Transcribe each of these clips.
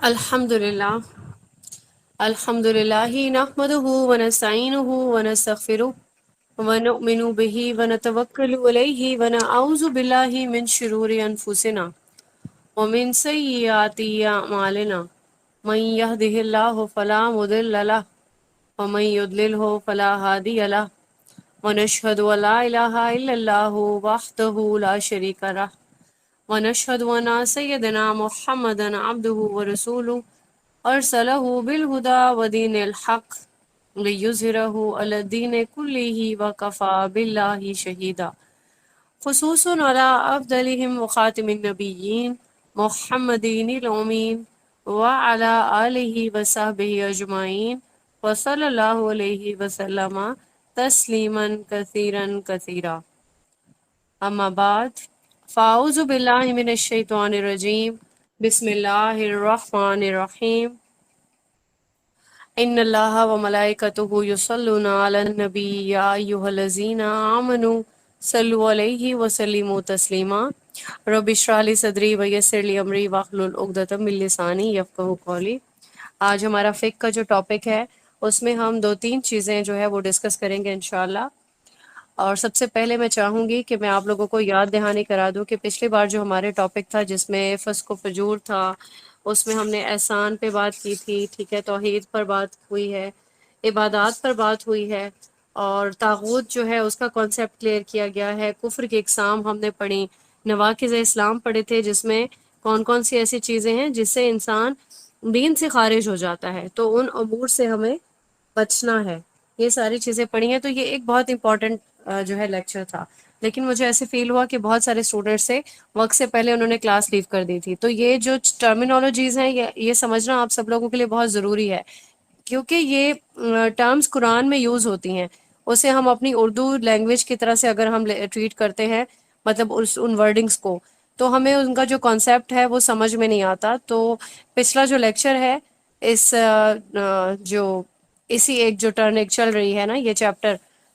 الحمدللہ الحمدللہ نحمدہ ونستعینہ ونستغفرہ ونؤمن بہ ونتوکل علیہ ونعوذ باللہ من شرور انفسنا ومن سیئات اعمالنا من یہدہ اللہ فلا مضل لہ ومن یضللہ فلا ہادی لہ ونشہد ان لا الہ الا اللہ وحدہ لا شریک لہ ونشهد أن سيدنا محمدا عبده ورسوله أرسله بالهدى ودين الحق ليظهره على الدين كله وكفى بالله شهيدا خصوص على أفضلهم وخاتم النبيين محمد الأمين وعلى آله وصحبه أجمعين وصلى الله عليه وسلم تسليما كثيرا كثيرا اما بعد فاعوذ باللہ من الشیطان الرجیم بسم اللہ الرحمن الرحیم ان اللہ وملائکتہ یصلون علی النبی یا ایہا الذین آمنوا صلوا علیہ وسلموا تسلیما رب اشرح لی صدری ویسر لی امری واحلل عقدۃ من لسانی یفقہوا قولی۔ آج ہمارا فقہ کا جو ٹاپک ہے اس میں ہم 2-3 چیزیں جو ہے وہ ڈسکس کریں گے انشاءاللہ۔ اور سب سے پہلے میں چاہوں گی کہ میں آپ لوگوں کو یاد دہانی کرا دوں کہ پچھلی بار جو ہمارے ٹاپک تھا جس میں فسق و فجور تھا، اس میں ہم نے احسان پہ بات کی تھی، ٹھیک ہے، توحید پر بات ہوئی ہے، عبادات پر بات ہوئی ہے، اور طاغوت جو ہے اس کا کانسیپٹ کلیئر کیا گیا ہے، کفر کی اقسام ہم نے پڑھی، نواقض اسلام پڑھے تھے جس میں کون کون سی ایسی چیزیں ہیں جس سے انسان دین سے خارج ہو جاتا ہے، تو ان امور سے ہمیں بچنا ہے۔ یہ ساری چیزیں پڑھی ہیں، تو یہ ایک بہت امپورٹنٹ جو ہے لیکچر تھا، لیکن مجھے ایسے فیل ہوا کہ بہت سارے اسٹوڈنٹس سے وقت سے پہلے انہوں نے کلاس لیو کر دی تھی، تو یہ جو ٹرمینالوجیز ہیں یہ سمجھنا آپ سب لوگوں کے لیے بہت ضروری ہے، کیونکہ یہ ٹرمز قرآن میں یوز ہوتی ہیں، اسے ہم اپنی اردو لینگویج کی طرح سے اگر ہم ٹریٹ کرتے ہیں، مطلب ان ورڈنگز کو، تو ہمیں ان کا جو کانسیپٹ ہے وہ سمجھ میں نہیں آتا۔ تو پچھلا جو لیکچر ہے اس جو اسی ایک جو ٹرن ایک چل رہی ہے نا یہ چیپٹر،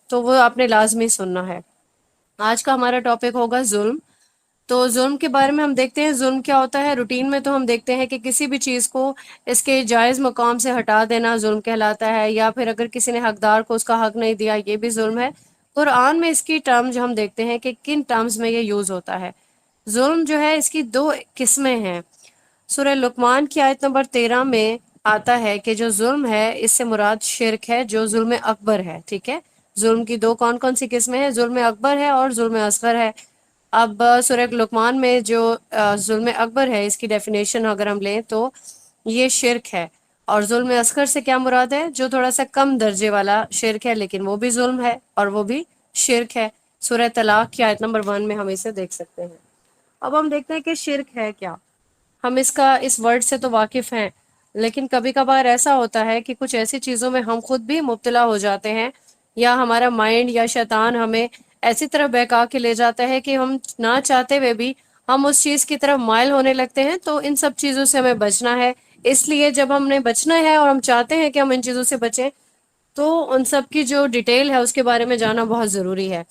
تو وہ آپ نے لازمی سننا ہے۔ آج کا ہمارا ٹاپک ہوگا ظلم۔ تو ظلم کے بارے میں ہم دیکھتے ہیں ظلم کیا ہوتا ہے۔ روٹین میں تو ہم دیکھتے ہیں کہ کسی بھی چیز کو اس کے جائز مقام سے ہٹا دینا ظلم کہلاتا ہے، یا پھر اگر کسی نے حقدار کو اس کا حق نہیں دیا یہ بھی ظلم ہے۔ قرآن میں اس کی ٹرم جو ہم دیکھتے ہیں کہ کن ٹرمز میں یہ یوز ہوتا ہے۔ ظلم جو ہے اس کی 2 قسمیں ہیں۔ سورہ لقمان کی آیت نمبر 13 میں آتا ہے کہ جو ظلم ہے اس سے مراد شرک ہے جو ظلم اکبر ہے، ٹھیک ہے۔ ظلم کی 2 کون کون سی قسمیں ہیں؟ ظلم اکبر ہے اور ظلم اصغر ہے۔ اب سورہ لقمان میں جو ظلم اکبر ہے اس کی ڈیفینیشن اگر ہم لیں تو یہ شرک ہے، اور ظلم اصغر سے کیا مراد ہے؟ جو تھوڑا سا کم درجے والا شرک ہے لیکن وہ بھی ظلم ہے اور وہ بھی شرک ہے۔ سورہ طلاق کی آیت نمبر 1 میں ہم اسے دیکھ سکتے ہیں۔ اب ہم دیکھتے ہیں کہ شرک ہے کیا۔ ہم اس ورڈ سے تو واقف ہیں، لیکن کبھی کبھار ایسا ہوتا ہے کہ کچھ ایسی چیزوں میں ہم خود بھی مبتلا ہو جاتے ہیں، یا ہمارا مائنڈ یا شیطان ہمیں ایسی طرح بہکا کے لے جاتا ہے کہ ہم نہ چاہتے ہوئے بھی ہم اس چیز کی طرف مائل ہونے لگتے ہیں۔ تو ان سب چیزوں سے ہمیں بچنا ہے۔ اس لیے جب ہم نے بچنا ہے اور ہم چاہتے ہیں کہ ہم ان چیزوں سے بچیں، تو ان سب کی جو ڈیٹیل ہے اس کے بارے میں جاننا بہت ضروری ہے۔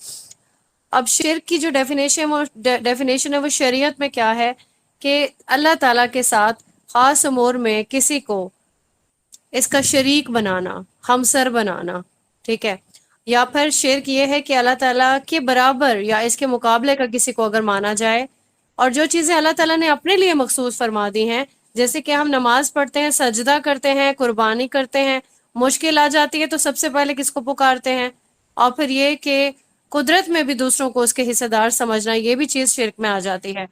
اب شرک کی جو ڈیفینیشن ہے وہ شریعت میں کیا ہے کہ اللہ تعالیٰ کے ساتھ خاص امور میں کسی کو اس کا شریک بنانا، ہمسر بنانا، ٹھیک ہے۔ یا پھر شرک یہ ہے کہ اللہ تعالیٰ کے برابر یا اس کے مقابلے کا کسی کو اگر مانا جائے، اور جو چیزیں اللہ تعالیٰ نے اپنے لیے مخصوص فرما دی ہیں، جیسے کہ ہم نماز پڑھتے ہیں، سجدہ کرتے ہیں، قربانی کرتے ہیں، مشکل آ جاتی ہے تو سب سے پہلے کس کو پکارتے ہیں، اور پھر یہ کہ قدرت میں بھی دوسروں کو اس کے حصہ دار سمجھنا، یہ بھی چیز شرک میں آ جاتی ہے۔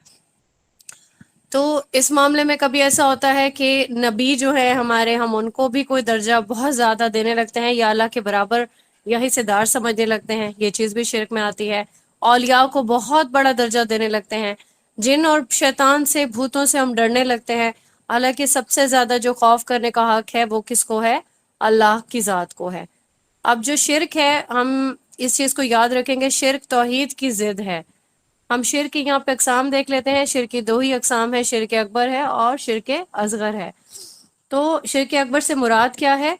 تو اس معاملے میں کبھی ایسا ہوتا ہے کہ نبی جو ہے ہمارے، ہم ان کو بھی کوئی درجہ بہت زیادہ دینے لگتے ہیں یا اللہ کے برابر یا حصے دار سمجھنے لگتے ہیں، یہ چیز بھی شرک میں آتی ہے۔ اولیاء کو بہت بڑا درجہ دینے لگتے ہیں، جن اور شیطان سے، بھوتوں سے ہم ڈرنے لگتے ہیں، حالانکہ سب سے زیادہ جو خوف کرنے کا حق ہے وہ کس کو ہے؟ اللہ کی ذات کو ہے۔ اب جو شرک ہے، ہم اس چیز کو یاد رکھیں گے، شرک توحید کی ضد ہے۔ ہم شرک کی یہاں پہ اقسام دیکھ لیتے ہیں۔ شرک کی 2 ہی اقسام ہے، شرک اکبر ہے اور شرک اصغر ہے۔ تو شرک اکبر سے مراد کیا ہے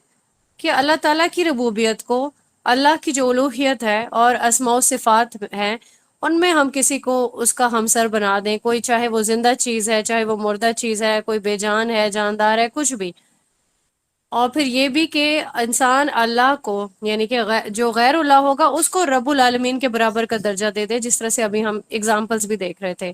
کہ اللہ تعالیٰ کی ربوبیت کو، اللہ کی جو الوہیت ہے اور اسماء و صفات ہیں، ان میں ہم کسی کو اس کا ہمسر بنا دیں، کوئی چاہے وہ زندہ چیز ہے، چاہے وہ مردہ چیز ہے، کوئی بے جان ہے، جاندار ہے، کچھ بھی۔ اور پھر یہ بھی کہ انسان اللہ کو، یعنی کہ جو غیر اللہ ہوگا اس کو رب العالمین کے برابر کا درجہ دے دے، جس طرح سے ابھی ہم اگزامپلس بھی دیکھ رہے تھے،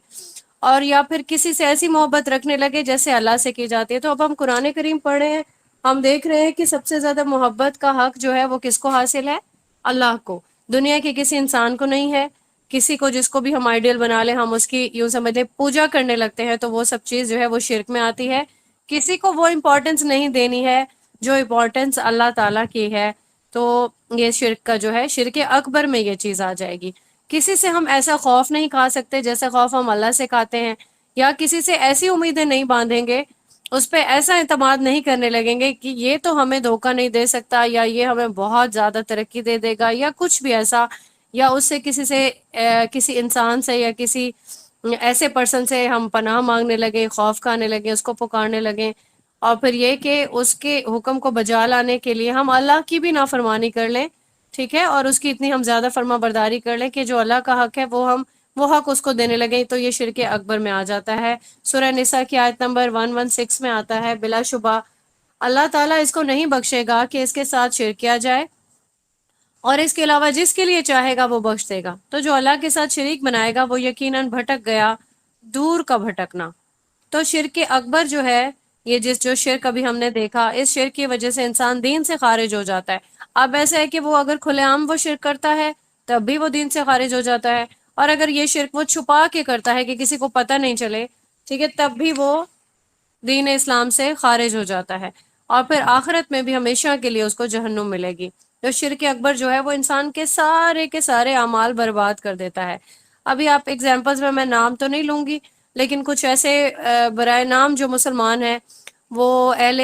اور یا پھر کسی سے ایسی محبت رکھنے لگے جیسے اللہ سے کی جاتی ہے۔ تو اب ہم قرآن کریم پڑھ رہے ہیں، ہم دیکھ رہے ہیں کہ سب سے زیادہ محبت کا حق جو ہے وہ کس کو حاصل ہے؟ اللہ کو، دنیا کے کسی انسان کو نہیں ہے۔ کسی کو جس کو بھی ہم آئیڈیل بنا لیں، ہم اس کی یوں سمجھ لیں پوجا کرنے لگتے ہیں، تو وہ سب چیز جو ہے وہ شرک میں آتی ہے۔ کسی کو وہ امپورٹنس نہیں دینی ہے جو امپورٹنس اللہ تعالیٰ کی ہے، تو یہ شرک کا جو ہے، شرک اکبر میں یہ چیز آ جائے گی۔ کسی سے ہم ایسا خوف نہیں کھا سکتے جیسا خوف ہم اللہ سے کھاتے ہیں، یا کسی سے ایسی امیدیں نہیں باندھیں گے، اس پہ ایسا اعتماد نہیں کرنے لگیں گے کہ یہ تو ہمیں دھوکہ نہیں دے سکتا، یا یہ ہمیں بہت زیادہ ترقی دے دے گا، یا کچھ بھی ایسا، یا اس سے کسی سے کسی انسان سے یا کسی ایسے پرسن سے ہم پناہ مانگنے لگیں، خوف کھانے لگیں، اس کو پکارنے لگیں، اور پھر یہ کہ اس کے حکم کو بجا لانے کے لیے ہم اللہ کی بھی نافرمانی کر لیں، ٹھیک ہے، اور اس کی اتنی ہم زیادہ فرما برداری کر لیں کہ جو اللہ کا حق ہے وہ حق اس کو دینے لگیں، تو یہ شرک اکبر میں آ جاتا ہے۔ سورہ نساء کی آیت نمبر 116 میں آتا ہے، بلا شبہ اللہ تعالیٰ اس کو نہیں بخشے گا کہ اس کے ساتھ شرک کیا جائے، اور اس کے علاوہ جس کے لیے چاہے گا وہ بخش دے گا۔ تو جو اللہ کے ساتھ شریک بنائے گا وہ یقیناً بھٹک گیا، دور کا بھٹکنا۔ تو شرک اکبر جو ہے، یہ جو شرک ابھی ہم نے دیکھا، اس شرک کی وجہ سے انسان دین سے خارج ہو جاتا ہے۔ اب ایسا ہے کہ وہ اگر کھلے عام وہ شرک کرتا ہے تب بھی وہ دین سے خارج ہو جاتا ہے، اور اگر یہ شرک وہ چھپا کے کرتا ہے کہ کسی کو پتہ نہیں چلے، ٹھیک ہے، تب بھی وہ دین اسلام سے خارج ہو جاتا ہے، اور پھر آخرت میں بھی ہمیشہ کے لیے اس کو جہنم ملے گی۔ تو شرک اکبر جو ہے وہ انسان کے سارے اعمال برباد کر دیتا ہے۔ ابھی آپ ایگزامپلز میں نام تو نہیں لوں گی، لیکن کچھ ایسے برائے نام جو مسلمان ہیں، وہ اہل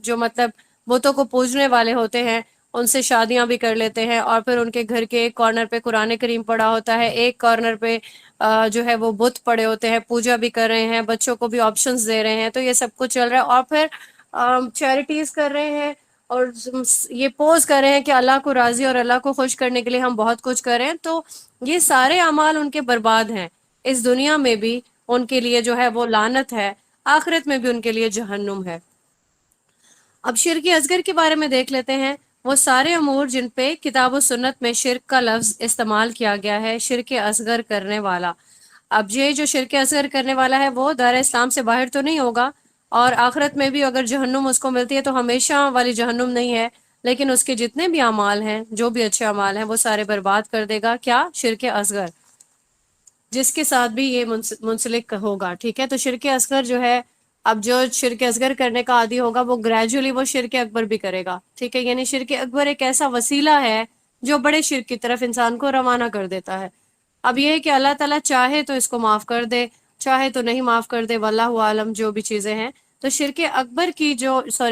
جو مطلب بتوں کو پوجنے والے ہوتے ہیں، ان سے شادیاں بھی کر لیتے ہیں، اور پھر ان کے گھر کے ایک کارنر پہ قرآن کریم پڑا ہوتا ہے، ایک کارنر پہ جو ہے وہ بت پڑے ہوتے ہیں، پوجا بھی کر رہے ہیں، بچوں کو بھی آپشنز دے رہے ہیں، تو یہ سب کچھ چل رہا ہے، اور پھر چیریٹیز کر رہے ہیں، اور یہ پوز کر رہے ہیں کہ اللہ کو راضی اور اللہ کو خوش کرنے کے لیے ہم بہت کچھ کر رہے ہیں۔ تو یہ سارے اعمال ان کے برباد ہیں، اس دنیا میں بھی ان کے لیے جو ہے وہ لعنت ہے، آخرت میں بھی ان کے لیے جہنم ہے۔ اب شرک اصغر کے بارے میں دیکھ لیتے ہیں۔ وہ سارے امور جن پہ کتاب و سنت میں شرک کا لفظ استعمال کیا گیا ہے، شرک اصغر کرنے والا۔ اب یہ جو شرک اصغر کرنے والا ہے وہ دار اسلام سے باہر تو نہیں ہوگا، اور آخرت میں بھی اگر جہنم اس کو ملتی ہے تو ہمیشہ والی جہنم نہیں ہے، لیکن اس کے جتنے بھی اعمال ہیں، جو بھی اچھے اعمال ہیں، وہ سارے برباد کر دے گا۔ کیا؟ شرک اصغر، جس کے ساتھ بھی یہ منسلک ہوگا، ٹھیک ہے۔ تو شرک اصغر جو ہے، اب جو شرک اصغر کرنے کا عادی ہوگا وہ گریجولی وہ شرک اکبر بھی کرے گا، ٹھیک ہے۔ یعنی شرک اکبر ایک ایسا وسیلہ ہے جو بڑے شرک کی طرف انسان کو روانہ کر دیتا ہے۔ اب یہ ہے کہ اللہ تعالیٰ چاہے تو اس کو معاف کر دے، چاہے تو نہیں معاف کر دے، واللہ عالم، جو بھی چیزیں ہیں۔ تو شرک اکبر کی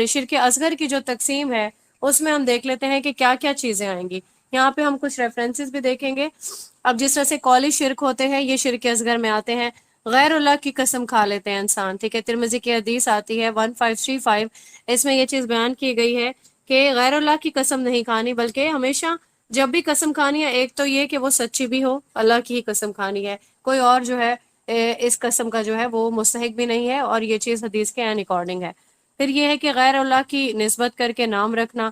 شرک اصغر کی جو تقسیم ہے، اس میں ہم دیکھ لیتے ہیں کہ کیا کیا چیزیں آئیں گی۔ یہاں پہ ہم کچھ ریفرنسز بھی دیکھیں گے۔ اب جس طرح سے قولی شرک ہوتے ہیں، یہ شرک اصغر میں آتے ہیں۔ غیر اللہ کی قسم کھا لیتے ہیں انسان، ٹھیک ہے۔ ترمذی کی حدیث آتی ہے 1535، اس میں یہ چیز بیان کی گئی ہے کہ غیر اللہ کی قسم نہیں کھانی، بلکہ ہمیشہ جب بھی قسم کھانی ہے، ایک تو یہ کہ وہ سچی بھی ہو، اللہ کی ہی قسم کھانی ہے، کوئی اور جو ہے اس قسم کا جو ہے وہ مستحق بھی نہیں ہے، اور یہ چیز حدیث کے عین اکارڈنگ ہے۔ پھر یہ ہے کہ غیر اللہ کی نسبت کر کے نام رکھنا،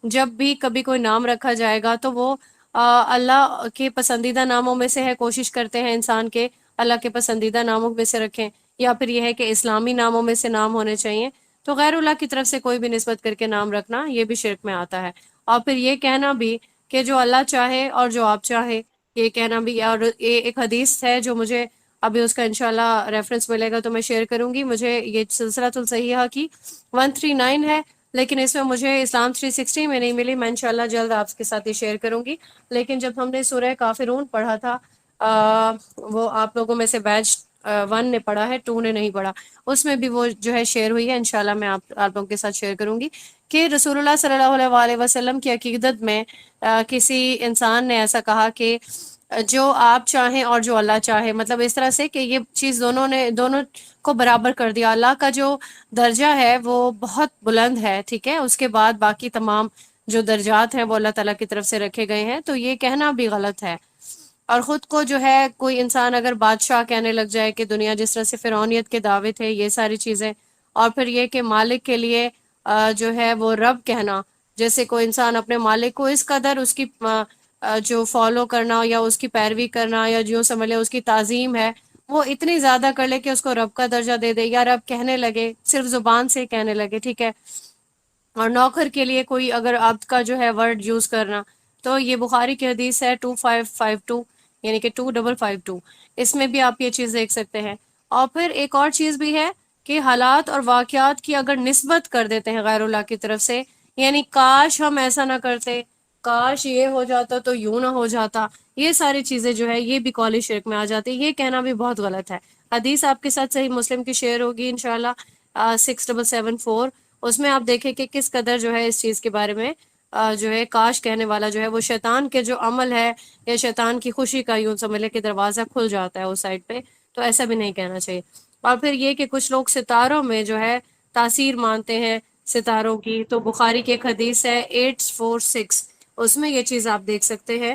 جب بھی کبھی کوئی نام رکھا جائے گا تو وہ اللہ کے پسندیدہ ناموں میں سے ہے، کوشش کرتے ہیں انسان کے اللہ کے پسندیدہ ناموں میں سے رکھیں، یا پھر یہ ہے کہ اسلامی ناموں میں سے نام ہونے چاہیے۔ تو غیر اللہ کی طرف سے کوئی بھی نسبت کر کے نام رکھنا، یہ بھی شرک میں آتا ہے۔ اور پھر یہ کہنا بھی کہ جو اللہ چاہے اور جو آپ چاہے، یہ کہنا بھی۔ اور یہ ایک حدیث ہے جو مجھے ابھی اس کا انشاءاللہ ریفرنس ملے گا تو میں شیئر کروں گی، مجھے یہ سلسلۃ الصحیحہ کی 139 ہے، لیکن اس میں مجھے اسلام 360 میں نہیں ملی، میں انشاءاللہ جلد آپ کے ساتھ یہ شیئر کروں گی۔ لیکن جب ہم نے سورہ کافرون پڑھا تھا، وہ آپ لوگوں میں سے بیچ 1 نے پڑھا ہے، 2 نے نہیں پڑھا، اس میں بھی وہ جو ہے شیئر ہوئی ہے، انشاءاللہ میں آپ لوگوں کے ساتھ شیئر کروں گی کہ رسول اللہ صلی اللہ علیہ وسلم کی عقیدت میں کسی انسان نے ایسا کہا کہ جو آپ چاہیں اور جو اللہ چاہے، مطلب اس طرح سے کہ یہ چیز دونوں کو برابر کر دیا۔ اللہ کا جو درجہ ہے وہ بہت بلند ہے، ٹھیک ہے، اس کے بعد باقی تمام جو درجات ہیں وہ اللہ تعالیٰ کی طرف سے رکھے گئے ہیں، تو یہ کہنا بھی غلط ہے۔ اور خود کو جو ہے کوئی انسان اگر بادشاہ کہنے لگ جائے کہ دنیا جس طرح سے فرعونیت کے دعوے تھے یہ ساری چیزیں، اور پھر یہ کہ مالک کے لیے جو ہے وہ رب کہنا، جیسے کوئی انسان اپنے مالک کو اس قدر اس کی جو فالو کرنا یا اس کی پیروی کرنا یا جو سمجھ لے اس کی تعظیم ہے وہ اتنی زیادہ کر لے کہ اس کو رب کا درجہ دے دے یا رب کہنے لگے، صرف زبان سے کہنے لگے، ٹھیک ہے۔ اور نوکر کے لیے کوئی اگر عبد کا جو ہے ورڈ یوز کرنا، تو یہ بخاری کی حدیث ہے 2552، یعنی کہ 2552، اس میں بھی آپ یہ چیز دیکھ سکتے ہیں۔ اور پھر ایک اور چیز بھی ہے کہ حالات اور واقعات کی اگر نسبت کر دیتے ہیں غیر اللہ کی طرف سے، یعنی کاش ہم ایسا نہ کرتے، کاش یہ ہو جاتا تو یوں نہ ہو جاتا، یہ ساری چیزیں جو ہے یہ بھی قولی شرک میں آ جاتی، یہ کہنا بھی بہت غلط ہے۔ حدیث آپ کے ساتھ صحیح مسلم کی شیئر ہوگی انشاءاللہ 6774، اس میں آپ دیکھیں کہ کس قدر جو ہے اس چیز کے بارے میں جو ہے کاش کہنے والا جو ہے وہ شیطان کے جو عمل ہے یا شیطان کی خوشی کا یوں سمجھ لے کہ دروازہ کھل جاتا ہے اس سائڈ پہ، تو ایسا بھی نہیں کہنا چاہیے۔ اور پھر یہ کہ کچھ لوگ ستاروں میں جو ہے تاثیر مانتے ہیں ستاروں کی، تو بخاری کی ایک حدیث ہے 846، اس میں یہ چیز آپ دیکھ سکتے ہیں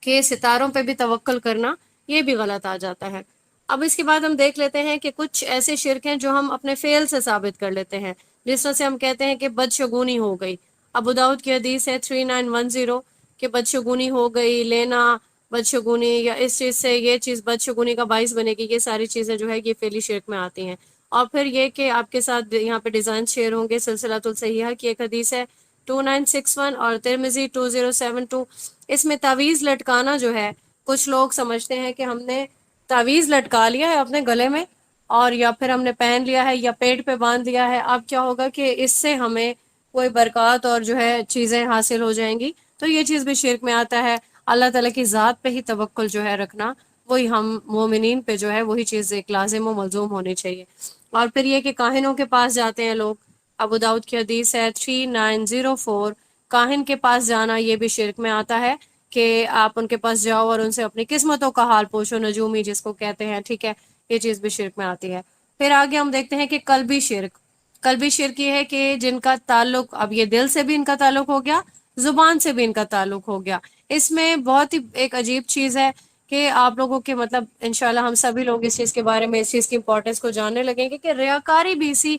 کہ ستاروں پہ بھی توکل کرنا یہ بھی غلط آ جاتا ہے۔ اب اس کے بعد ہم دیکھ لیتے ہیں کہ کچھ ایسے شرک ہیں جو ہم اپنے فعل سے ثابت کر لیتے ہیں، جس طرح سے ہم کہتے ہیں کہ بدشگونی ہو گئی۔ ابو داؤد کی حدیث ہے 3910 کہ بدشگونی ہو گئی، لینا بدشگونی یا اس چیز سے یہ چیز بدشگونی کا باعث بنے گی، یہ ساری چیزیں جو ہے یہ فعلی شرک میں آتی ہیں۔ اور پھر یہ کہ آپ کے ساتھ یہاں پہ ڈیزائن شیئر ہوں گے، سلسلۃ الصحیحہ کی ایک حدیث ہے 2961 اور ترمذی 2072، اس میں تعویذ لٹکانا جو ہے، کچھ لوگ سمجھتے ہیں کہ ہم نے تعویذ لٹکا لیا ہے اپنے گلے میں اور یا پھر ہم نے پہن لیا ہے یا پیٹ پہ باندھ لیا ہے، اب کیا ہوگا کہ اس سے ہمیں کوئی برکات اور جو ہے چیزیں حاصل ہو جائیں گی، تو یہ چیز بھی شرک میں آتا ہے۔ اللہ تعالیٰ کی ذات پہ ہی توکل جو ہے رکھنا، وہی ہم مومنین پہ جو ہے وہی چیز ایک لازم و ملزوم ہونی چاہیے۔ اور پھر یہ کہ کاہنوں کے پاس جاتے ہیں لوگ، ابو داؤد کی حدیث ہے 3904، کاہن کے پاس جانا یہ بھی شرک میں آتا ہے کہ آپ ان کے پاس جاؤ اور ان سے اپنی قسمتوں کا حال پوچھو، نجومی جس کو کہتے ہیں، ٹھیک ہے، یہ چیز بھی شرک میں آتی ہے۔ پھر آگے ہم دیکھتے ہیں کہ قلبی شرک، قلبی شرک یہ ہے کہ جن کا تعلق، اب یہ دل سے بھی ان کا تعلق ہو گیا، زبان سے بھی ان کا تعلق ہو گیا۔ اس میں بہت ہی ایک عجیب چیز ہے کہ آپ لوگوں کے مطلب انشاءاللہ ہم سبھی لوگ اس چیز کے بارے میں اس چیز کی امپورٹنس کو جاننے لگیں گے کہ ریاکاری بھی اسی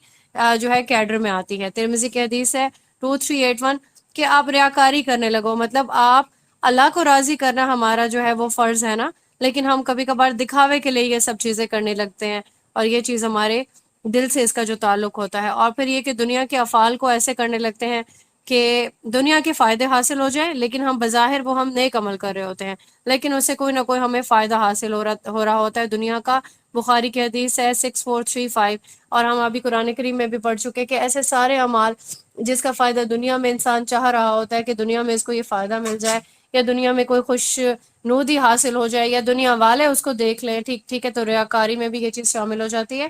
جو ہے کیڈر میں آتی ہے۔ ترمذی کی حدیث ہے 2381 کہ آپ ریاکاری کرنے لگو، مطلب آپ اللہ کو راضی کرنا ہمارا جو ہے وہ فرض ہے نا، لیکن ہم کبھی کبھار دکھاوے کے لیے یہ سب چیزیں کرنے لگتے ہیں، اور یہ چیز ہمارے دل سے اس کا جو تعلق ہوتا ہے۔ اور پھر یہ کہ دنیا کے افعال کو ایسے کرنے لگتے ہیں کہ دنیا کے فائدے حاصل ہو جائیں، لیکن ہم بظاہر وہ ہم نیک عمل کر رہے ہوتے ہیں، لیکن اس سے کوئی نہ کوئی ہمیں فائدہ حاصل ہو رہا ہوتا ہے دنیا کا۔ بخاری کی حدیث ہے 6435، اور ہم ابھی قرآن کریم میں بھی پڑھ چکے کہ ایسے سارے اعمال جس کا فائدہ دنیا میں انسان چاہ رہا ہوتا ہے کہ دنیا میں اس کو یہ فائدہ مل جائے یا دنیا میں کوئی خوش نودی حاصل ہو جائے یا دنیا والے اس کو دیکھ لیں، ٹھیک ہے، تو ریاکاری میں بھی یہ چیز شامل ہو جاتی ہے۔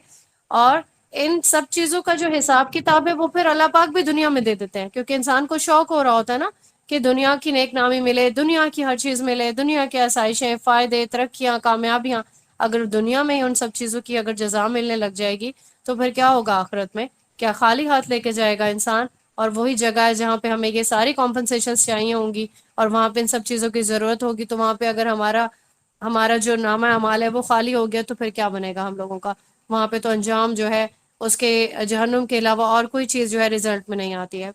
اور ان سب چیزوں کا جو حساب کتاب ہے وہ پھر اللہ پاک بھی دنیا میں دے دیتے ہیں، کیونکہ انسان کو شوق ہو رہا ہوتا ہے نا کہ دنیا کی نیک نامی ملے، دنیا کی ہر چیز ملے، دنیا کی آسائشیں، فائدے، ترقیاں، کامیابیاں، اگر دنیا میں ہی ان سب چیزوں کی اگر جزا ملنے لگ جائے گی تو پھر کیا ہوگا آخرت میں؟ کیا خالی ہاتھ لے کے جائے گا انسان؟ اور وہی جگہ ہے جہاں پہ ہمیں یہ ساری کمپنسیشنز چاہیے ہوں گی اور وہاں پہ ان سب چیزوں کی ضرورت ہوگی، تو وہاں پہ اگر ہمارا جو نامہ اعمال ہے وہ خالی ہو گیا تو پھر کیا بنے گا ہم لوگوں کا؟ وہاں پہ تو انجام جو ہے اس کے جہنم کے علاوہ اور کوئی چیز جو ہے رزلٹ میں نہیں آتی ہے۔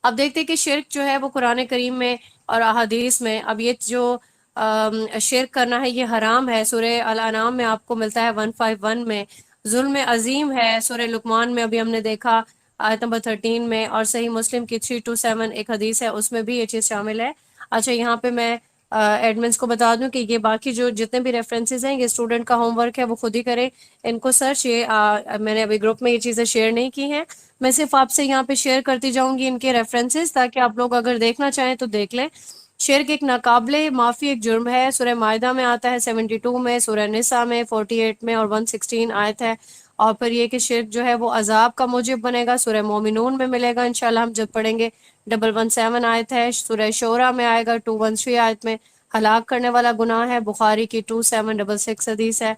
اب دیکھتے ہیں کہ شرک جو ہے وہ قرآن کریم میں اور احادیث میں، اب یہ جو شرک کرنا ہے یہ حرام ہے، سورہ الانعام میں آپ کو ملتا ہے 151 میں، ظلم عظیم ہے سورہ لقمان میں ابھی ہم نے دیکھا آیت نمبر 13 میں، اور صحیح مسلم کی 327 ایک حدیث ہے اس میں بھی یہ چیز شامل ہے۔ اچھا یہاں پہ میں ایڈمنس کو بتا دوں کہ یہ باقی جو جتنے بھی ریفرنسز ہیں یہ اسٹوڈنٹ کا ہوم ورک ہے، وہ خود ہی کرے ان کو سرچ، یہ میں نے ابھی گروپ میں یہ چیزیں شیئر نہیں کی ہیں، میں صرف آپ سے یہاں پہ شیئر کرتی جاؤں گی ان کے ریفرنسز تاکہ آپ لوگ اگر دیکھنا چاہیں تو دیکھ لیں۔ شرک ایک ناقابل معافی ایک جرم ہے، سورہ معاہدہ میں آتا ہے 72 میں، سورہ نساء میں 48 میں اور 116 آیت ہے۔ اور پھر یہ کہ شرک جو ہے وہ عذاب کا موجب بنے گا، سورہ مومنون میں ملے گا انشاءاللہ ہم جب پڑھیں گے، 117 آیت ہے، سورہ شورى میں آئے گا 213 آیت میں، ہلاک کرنے والا گناہ ہے، بخاری کی 2766 حدیث ہے۔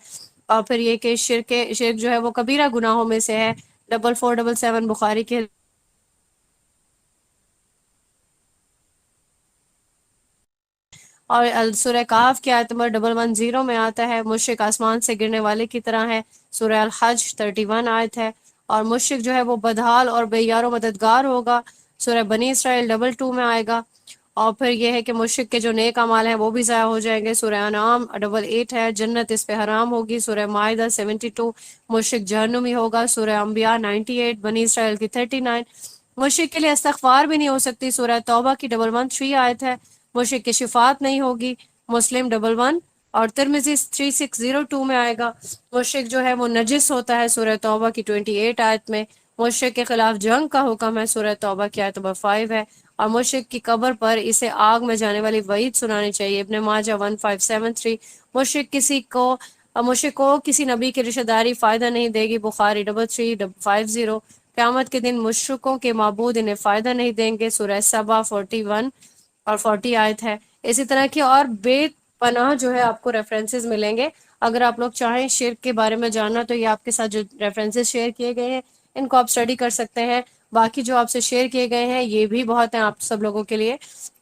اور پھر یہ کہ شرک جو ہے وہ کبیرہ گناہوں میں سے ہے، 4477 بخاری کے۔ اور سورہ کہف کی آیت نمبر 110 میں آتا ہے مشرک آسمان سے گرنے والے کی طرح ہے، سورہ الحج 31 آیت ہے، اور مشرک جو ہے وہ بدحال اور بے یار و مددگار ہوگا، سورہ بنی اسرائیل 22 میں آئے گا۔ اور پھر یہ ہے کہ مشرک کے جو نیک اعمال ہیں وہ بھی ضائع ہو جائیں گے، سورہ انعام 88 ہے، جنت اس پہ حرام ہوگی، سورہ مائدہ 72، مشرک جہنمی ہوگا، سورہ انبیاء 98، بنی اسرائیل کی 39، مشرک کے لیے استغفار بھی نہیں ہو سکتی، سورہ توبہ کی 113 آیت ہے، مشرک کی شفاعت نہیں ہوگی، مسلم 11، اور ترمذی 3602 میں آئے گا، مشرک جو ہے وہ نجس ہوتا ہے، سورہ توبہ کی 28 آیت میں، مشرک کے خلاف جنگ کا حکم ہے، سورہ توبہ کی آیت نمبر 5 ہے، اور مشرک کی قبر پر اسے آگ میں جانے والی وعید سنانی چاہیے، ابن ماجہ 1573، مشرک کو کسی نبی کی رشتہ داری فائدہ نہیں دے گی، بخاری 3350، قیامت کے دن مشرکوں کے معبود انہیں فائدہ نہیں دیں گے، سورہ سبا 41 اور 40 آیت ہے۔ اسی طرح کی اور بے پناہ جو ہے آپ کو ریفرنسز ملیں گے، اگر آپ لوگ چاہیں شرک کے بارے میں جاننا تو یہ آپ کے ساتھ جو ریفرنسز شیئر کیے گئے ہیں ان کو آپ اسٹڈی کر سکتے ہیں، باقی جو آپ سے شیئر کیے گئے ہیں یہ بھی بہت ہیں آپ سب لوگوں کے لیے۔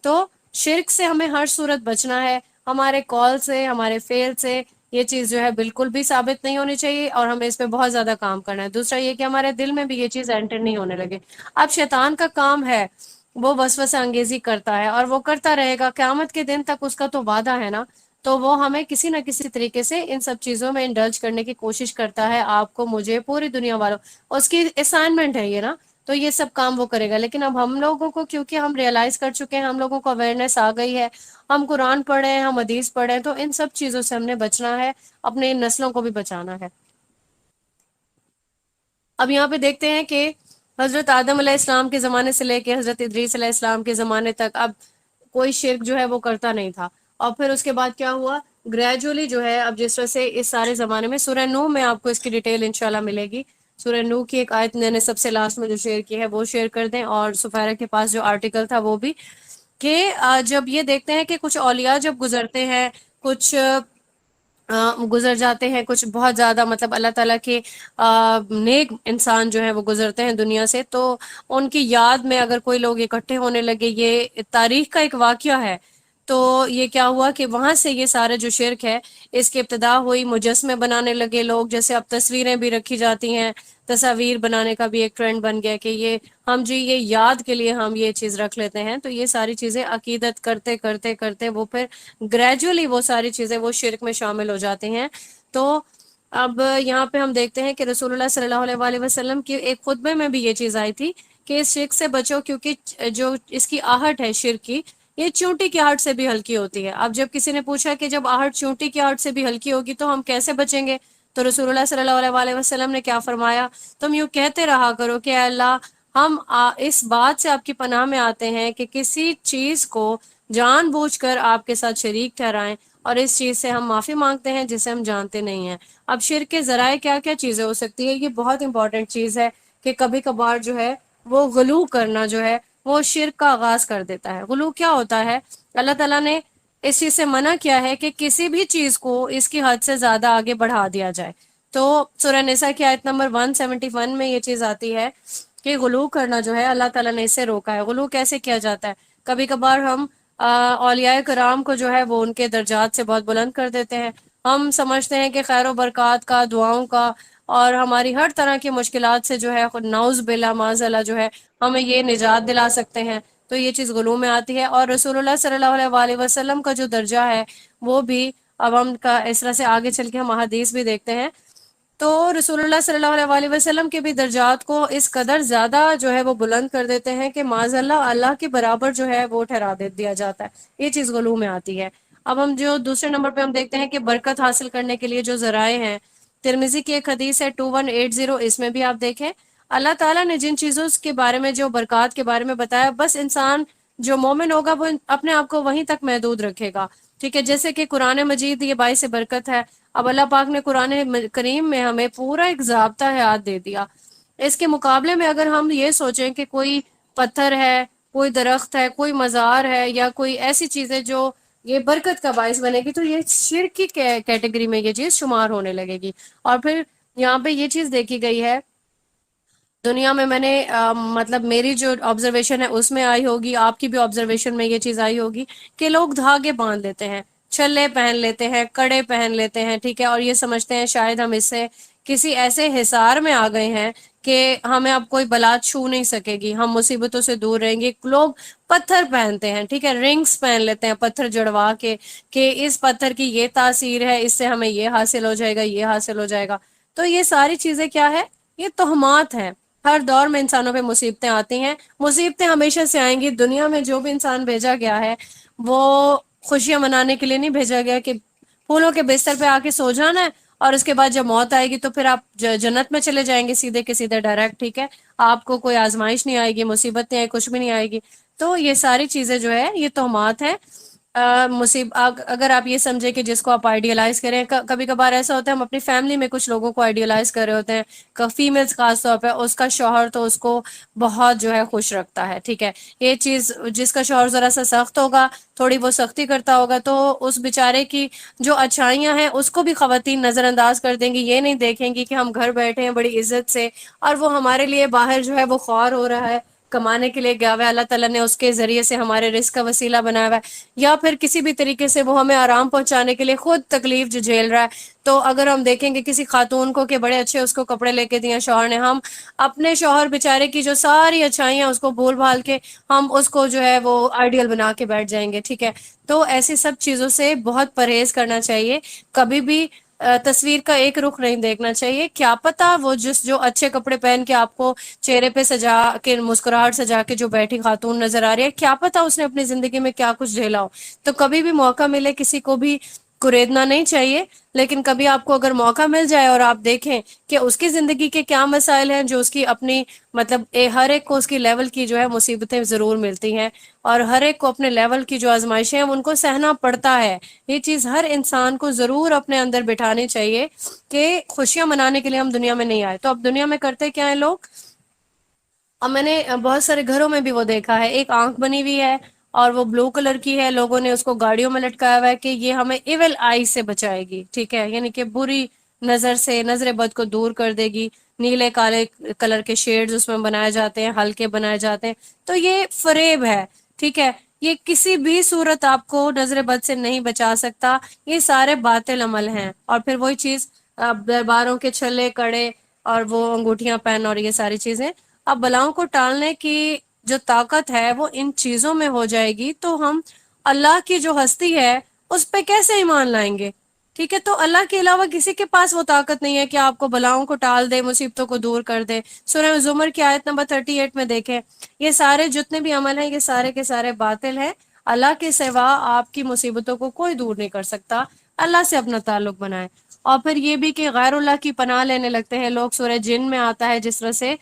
تو شرک سے ہمیں ہر صورت بچنا ہے، ہمارے کال سے، ہمارے فیل سے یہ چیز جو ہے بالکل بھی ثابت نہیں ہونی چاہیے، اور ہمیں اس پہ بہت زیادہ کام کرنا ہے۔ دوسرا یہ کہ ہمارے دل میں بھی یہ چیز انٹر نہیں ہونے لگے۔ اب شیطان کا کام ہے وہ وسوسہ انگیزی کرتا ہے اور وہ کرتا رہے گا قیامت کے دن تک، اس کا تو وعدہ ہے نا، تو وہ ہمیں کسی نہ کسی طریقے سے ان سب چیزوں میں انڈلج کرنے کی کوشش کرتا ہے، آپ کو، مجھے، پوری دنیا والوں، اس کی اسائنمنٹ ہے یہ نا، تو یہ سب کام وہ کرے گا۔ لیکن اب ہم لوگوں کو کیونکہ ہم ریئلائز کر چکے ہیں، ہم لوگوں کو اویئرنیس آ گئی ہے، ہم قرآن پڑھے ہیں، ہم حدیث پڑھے ہیں، تو ان سب چیزوں سے ہم نے بچنا ہے، اپنے ان نسلوں کو بھی بچانا ہے۔ اب یہاں پہ دیکھتے ہیں کہ حضرت آدم علیہ السلام کے زمانے سے لے کے حضرت ادریس علیہ السلام کے زمانے تک اب کوئی شرک جو ہے وہ کرتا نہیں تھا، اور پھر اس کے بعد کیا ہوا، گریجولی جو ہے اب جس طرح سے اس سارے زمانے میں، سورہ نوح میں آپ کو اس کی ڈیٹیل انشاءاللہ ملے گی، سورہ نوح کی ایک آیت میں نے سب سے لاسٹ میں جو شیئر کی ہے وہ شیئر کر دیں، اور سفیرہ کے پاس جو آرٹیکل تھا وہ بھی، کہ جب یہ دیکھتے ہیں کہ کچھ اولیاء جب گزرتے ہیں، کچھ گزر جاتے ہیں، کچھ بہت زیادہ مطلب اللہ تعالیٰ کے نیک انسان جو ہیں وہ گزرتے ہیں دنیا سے، تو ان کی یاد میں اگر کوئی لوگ اکٹھے ہونے لگے، یہ تاریخ کا ایک واقعہ ہے، تو یہ کیا ہوا کہ وہاں سے یہ سارے جو شرک ہے اس کی ابتدا ہوئی، مجسمے بنانے لگے لوگ، جیسے اب تصویریں بھی رکھی جاتی ہیں، تصاویر بنانے کا بھی ایک ٹرینڈ بن گیا کہ یہ ہم جی یہ یاد کے لیے ہم یہ چیز رکھ لیتے ہیں، تو یہ ساری چیزیں عقیدت کرتے کرتے کرتے وہ پھر گریجولی وہ ساری چیزیں وہ شرک میں شامل ہو جاتے ہیں۔ تو اب یہاں پہ ہم دیکھتے ہیں کہ رسول اللہ صلی اللہ علیہ وآلہ وسلم کی ایک خطبے میں بھی یہ چیز آئی تھی کہ اس شرک سے بچو، کیونکہ جو اس کی آہٹ ہے شرک کی، یہ چونٹی کی آہٹ سے بھی ہلکی ہوتی ہے۔ اب جب کسی نے پوچھا کہ جب آہٹ چونٹی کی آہٹ سے بھی ہلکی ہوگی تو ہم کیسے بچیں گے، تو رسول اللہ صلی اللہ علیہ وآلہ وسلم نے کیا فرمایا، تم یوں کہتے رہا کرو کہ اے اللہ، ہم اس بات سے آپ کی پناہ میں آتے ہیں کہ کسی چیز کو جان بوجھ کر آپ کے ساتھ شریک ٹھہرائیں، اور اس چیز سے ہم معافی مانگتے ہیں جسے ہم جانتے نہیں ہیں۔ اب شرک کے ذرائع کیا کیا چیزیں ہو سکتی ہے، یہ بہت امپورٹنٹ چیز ہے کہ کبھی کبھار جو ہے وہ غلو کرنا جو ہے وہ شرک کا آغاز کر دیتا ہے۔ غلو کیا ہوتا ہے، اللہ تعالیٰ نے اس چیز سے منع کیا ہے کہ کسی بھی چیز کو اس کی حد سے زیادہ آگے بڑھا دیا جائے، تو سورہ نساء کی آیت نمبر 171 میں یہ چیز آتی ہے کہ غلو کرنا جو ہے اللہ تعالیٰ نے اس سے روکا ہے۔ غلو کیسے کیا جاتا ہے، کبھی کبھار ہم اولیاء کرام کو جو ہے وہ ان کے درجات سے بہت بلند کر دیتے ہیں، ہم سمجھتے ہیں کہ خیر و برکات کا، دعاؤں کا، اور ہماری ہر طرح کی مشکلات سے جو ہے خود نعوذ باللہ معاذ اللہ جو ہے ہمیں یہ نجات دلا سکتے ہیں، تو یہ چیز غلو میں آتی ہے۔ اور رسول اللہ صلی اللہ علیہ وآلہ وسلم کا جو درجہ ہے وہ بھی، اب ہم کا اس طرح سے آگے چل کے ہم احادیث بھی دیکھتے ہیں، تو رسول اللہ صلی اللہ علیہ وآلہ وسلم کے بھی درجات کو اس قدر زیادہ جو ہے وہ بلند کر دیتے ہیں کہ معاذ اللہ اللہ کے برابر جو ہے وہ ٹھہرا دیا جاتا ہے، یہ چیز غلو میں آتی ہے۔ اب ہم جو دوسرے نمبر پہ ہم دیکھتے ہیں کہ برکت حاصل کرنے کے لیے جو ذرائع ہیں، ترمذی کی ایک حدیث ہے 2180، اس میں بھی آپ دیکھیں اللہ تعالیٰ نے جن چیزوں کے بارے میں، جو برکات کے بارے میں بتایا، بس انسان جو مومن ہوگا وہ اپنے آپ کو وہیں تک محدود رکھے گا، ٹھیک ہے، جیسے کہ قرآن مجید یہ باعث برکت ہے۔ اب اللہ پاک نے قرآن کریم میں ہمیں پورا ایک ضابطہ حیات دے دیا، اس کے مقابلے میں اگر ہم یہ سوچیں کہ کوئی پتھر ہے، کوئی درخت ہے، کوئی مزار ہے، یا کوئی ایسی چیزیں جو یہ برکت کا باعث بنے گی، تو یہ شرک کی کیٹیگری میں یہ چیز شمار ہونے لگے گی۔ اور پھر یہاں پہ یہ چیز دیکھی گئی ہے دنیا میں نے مطلب میری جو آبزرویشن ہے اس میں آئی ہوگی، آپ کی بھی آبزرویشن میں یہ چیز آئی ہوگی کہ لوگ دھاگے باندھ لیتے ہیں، چھلے پہن لیتے ہیں، کڑے پہن لیتے ہیں، ٹھیک ہے، اور یہ سمجھتے ہیں شاید ہم اس سے کسی ایسے حصار میں آ گئے ہیں کہ ہمیں اب کوئی بلا چھو نہیں سکے گی، ہم مصیبتوں سے دور رہیں گے۔ لوگ پتھر پہنتے ہیں، ٹھیک ہے، رنگز پہن لیتے ہیں پتھر جڑوا کے کہ اس پتھر کی یہ تاثیر ہے، اس سے ہمیں یہ حاصل ہو جائے گا، یہ حاصل ہو جائے گا۔ تو یہ ساری چیزیں کیا ہے؟ یہ توہمات ہیں۔ ہر دور میں انسانوں پہ مصیبتیں آتی ہیں، مصیبتیں ہمیشہ سے آئیں گی۔ دنیا میں جو بھی انسان بھیجا گیا ہے وہ خوشیاں منانے کے لیے نہیں بھیجا گیا کہ پھولوں کے بستر پہ آ کے سو جانا ہے اور اس کے بعد جب موت آئے گی تو پھر آپ جنت میں چلے جائیں گے سیدھے کے سیدھے ڈائریکٹ، ٹھیک ہے، آپ کو کوئی آزمائش نہیں آئے گی، مصیبت نہیں آئے، کچھ بھی نہیں آئے گی۔ تو یہ ساری چیزیں جو ہے یہ توہمات ہیں۔ اگر آپ یہ سمجھے کہ جس کو آپ آئیڈیلائز کریں، کبھی کبھار ایسا ہوتا ہے ہم اپنی فیملی میں کچھ لوگوں کو آئیڈیلائز کر رہے ہوتے ہیں، فیمیلز خاص طور پہ، اس کا شوہر تو اس کو بہت جو ہے خوش رکھتا ہے، ٹھیک ہے، یہ چیز جس کا شوہر ذرا سا سخت ہوگا، تھوڑی وہ سختی کرتا ہوگا، تو اس بیچارے کی جو اچھائیاں ہیں اس کو بھی خواتین نظر انداز کر دیں گی، یہ نہیں دیکھیں گی کہ ہم گھر بیٹھے ہیں بڑی عزت سے اور وہ ہمارے لیے باہر جو ہے وہ خوار ہو رہا ہے، کمانے کے لیے گیا ہوا ہے، اللہ تعالیٰ نے اس کے ذریعے سے ہمارے رزق کا وسیلہ بنایا ہوا ہے، یا پھر کسی بھی طریقے سے وہ ہمیں آرام پہنچانے کے لیے خود تکلیف جو جھیل رہا ہے۔ تو اگر ہم دیکھیں گے کسی خاتون کو کہ بڑے اچھے اس کو کپڑے لے کے دیے شوہر نے، ہم اپنے شوہر بیچارے کی جو ساری اچھائیاں اس کو بھول بھال کے ہم اس کو جو ہے وہ آئیڈیل بنا کے بیٹھ جائیں گے، ٹھیک ہے۔ تو ایسی سب چیزوں سے بہت پرہیز کرنا چاہیے، کبھی بھی تصویر کا ایک رخ نہیں دیکھنا چاہیے، کیا پتا وہ جو اچھے کپڑے پہن کے آپ کو چہرے پہ سجا کے مسکراہٹ سجا کے جو بیٹھی خاتون نظر آ رہی ہے، کیا پتا اس نے اپنی زندگی میں کیا کچھ جھیلا ہو۔ تو کبھی بھی موقع ملے کسی کو بھی کوریدنا نہیں چاہیے، لیکن کبھی آپ کو اگر موقع مل جائے اور آپ دیکھیں کہ اس کی زندگی کے کیا مسائل ہیں، جو اس کی اپنی مطلب ہر ایک کو اس کی لیول کی جو ہے مصیبتیں ضرور ملتی ہیں، اور ہر ایک کو اپنے لیول کی جو آزمائشیں ہیں ان کو سہنا پڑتا ہے۔ یہ چیز ہر انسان کو ضرور اپنے اندر بٹھانی چاہیے کہ خوشیاں منانے کے لیے ہم دنیا میں نہیں آئے۔ تو اب دنیا میں کرتے کیا ہیں لوگ؟ اب میں نے بہت سارے گھروں میں بھی وہ دیکھا ہے، ایک آنکھ بنی ہوئی ہے اور وہ بلو کلر کی ہے، لوگوں نے اس کو گاڑیوں میں لٹکایا ہوا ہے کہ یہ ہمیں ایول آئی سے بچائے گی، ٹھیک ہے، یعنی کہ بری نظر سے، نظر بد کو دور کر دے گی۔ نیلے کالے کلر کے شیڈز اس میں بنائے جاتے ہیں، ہلکے بنائے جاتے ہیں، تو یہ فریب ہے، ٹھیک ہے، یہ کسی بھی صورت آپ کو نظر بد سے نہیں بچا سکتا، یہ سارے باطل عمل ہیں۔ اور پھر وہی چیز درباروں کے چھلے کڑے اور وہ انگوٹھیاں پہن اور یہ ساری چیزیں، اب بلاؤں کو ٹالنے کی جو طاقت ہے وہ ان چیزوں میں ہو جائے گی تو ہم اللہ کی جو ہستی ہے اس پہ کیسے ایمان لائیں گے؟ ٹھیک ہے، تو اللہ کے علاوہ کسی کے پاس وہ طاقت نہیں ہے کہ آپ کو بلاؤں کو ٹال دے، مصیبتوں کو دور کر دے۔ سورہ زمر کی آیت نمبر 38 میں دیکھیں، یہ سارے جتنے بھی عمل ہیں یہ سارے کے سارے باطل ہیں، اللہ کے سوا آپ کی مصیبتوں کو کوئی دور نہیں کر سکتا، اللہ سے اپنا تعلق بنائیں۔ اور پھر یہ بھی کہ غیر اللہ کی پناہ لینے لگتے ہیں لوگ، سورہ جن میں آتا ہے جس طرح سے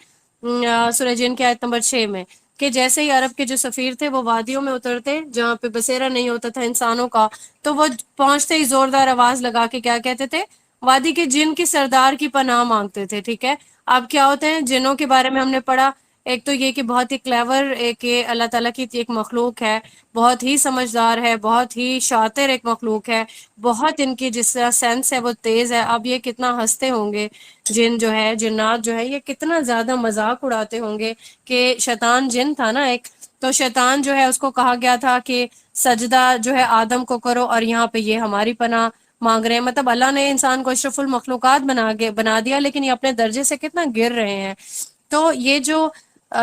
سورہ جن کی آیت نمبر 6 میں، کہ جیسے ہی عرب کے جو سفیر تھے وہ وادیوں میں اترتے جہاں پہ بسیرا نہیں ہوتا تھا انسانوں کا، تو وہ پہنچتے ہی زوردار آواز لگا کے کیا کہتے تھے؟ وادی کے جن کی سردار کی پناہ مانگتے تھے، ٹھیک ہے۔ اب کیا ہوتے ہیں جنوں کے بارے میں ہم نے پڑھا، ایک تو یہ کہ بہت ہی کلیور، ایک یہ اللہ تعالیٰ کی ایک مخلوق ہے، بہت ہی سمجھدار ہے، بہت ہی شاطر ایک مخلوق ہے، بہت ان کی جس طرح سینس ہے وہ تیز ہے۔ اب یہ کتنا ہنستے ہوں گے، جن جو ہے، جنات جو ہے، یہ کتنا زیادہ مذاق اڑاتے ہوں گے کہ شیطان جن تھا نا ایک، تو شیطان جو ہے اس کو کہا گیا تھا کہ سجدہ جو ہے آدم کو کرو، اور یہاں پہ یہ ہماری پناہ مانگ رہے ہیں۔ مطلب اللہ نے انسان کو اشرف المخلوقات بنا دیا، لیکن یہ اپنے درجے سے کتنا گر رہے ہیں۔ تو یہ جو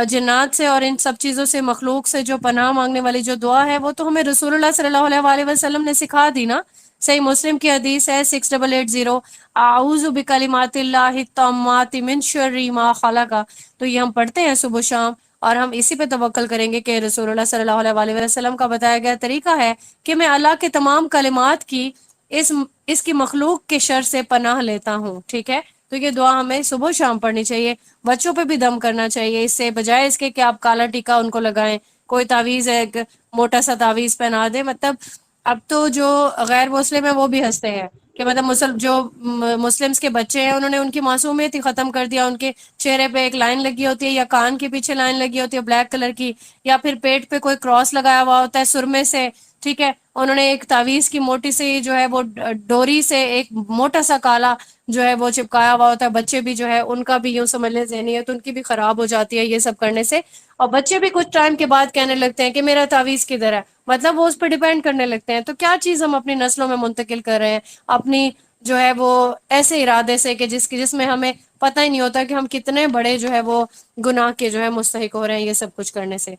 جنات سے اور ان سب چیزوں سے، مخلوق سے جو پناہ مانگنے والی جو دعا ہے، وہ تو ہمیں رسول اللہ صلی اللہ علیہ وآلہ وسلم نے سکھا دی نا۔ صحیح مسلم کی حدیث ہے 6880، اعوذ بکلمات اللہ التامات من شر ما خلق، تو یہ ہم پڑھتے ہیں صبح شام، اور ہم اسی پہ توکل کریں گے کہ رسول اللہ صلی اللہ علیہ وآلہ وسلم کا بتایا گیا طریقہ ہے کہ میں اللہ کے تمام کلمات کی اس کی مخلوق کے شر سے پناہ لیتا ہوں، ٹھیک ہے۔ تو یہ دعا ہمیں صبح و شام پڑھنی چاہیے، بچوں پہ بھی دم کرنا چاہیے، اس سے بجائے اس کے کہ آپ کالا ٹیکا ان کو لگائیں، کوئی تعویذ ہے ایک موٹا سا تعویذ پہنا دے۔ مطلب اب تو جو غیر مسلم ہیں وہ بھی ہنستے ہیں کہ مطلب جو مسلمز کے بچے ہیں انہوں نے ان کی معصومیت ہی ختم کر دیا، ان کے چہرے پہ ایک لائن لگی ہوتی ہے یا کان کے پیچھے لائن لگی ہوتی ہے بلیک کلر کی، یا پھر پیٹ پہ کوئی کراس لگایا ہوا ہوتا ہے سرمے سے، ٹھیک ہے، انہوں نے ایک تعویذ کی موٹی سی جو ہے وہ ڈوری سے ایک موٹا سا کالا جو ہے وہ چپکایا ہوا ہوتا ہے. بچے بھی جو ہے ان کا بھی یوں سمجھ لیں ذہنیت ان کی بھی خراب ہو جاتی ہے یہ سب کرنے سے, اور بچے بھی کچھ ٹائم کے بعد کہنے لگتے ہیں کہ میرا تعویذ کدھر ہے, مطلب وہ اس پہ ڈیپینڈ کرنے لگتے ہیں. تو کیا چیز ہم اپنی نسلوں میں منتقل کر رہے ہیں اپنی جو ہے وہ ایسے ارادے سے کہ جس میں ہمیں پتہ ہی نہیں ہوتا کہ ہم کتنے بڑے جو ہے وہ گناہ کے جو ہے مستحق ہو رہے ہیں یہ سب کچھ کرنے سے.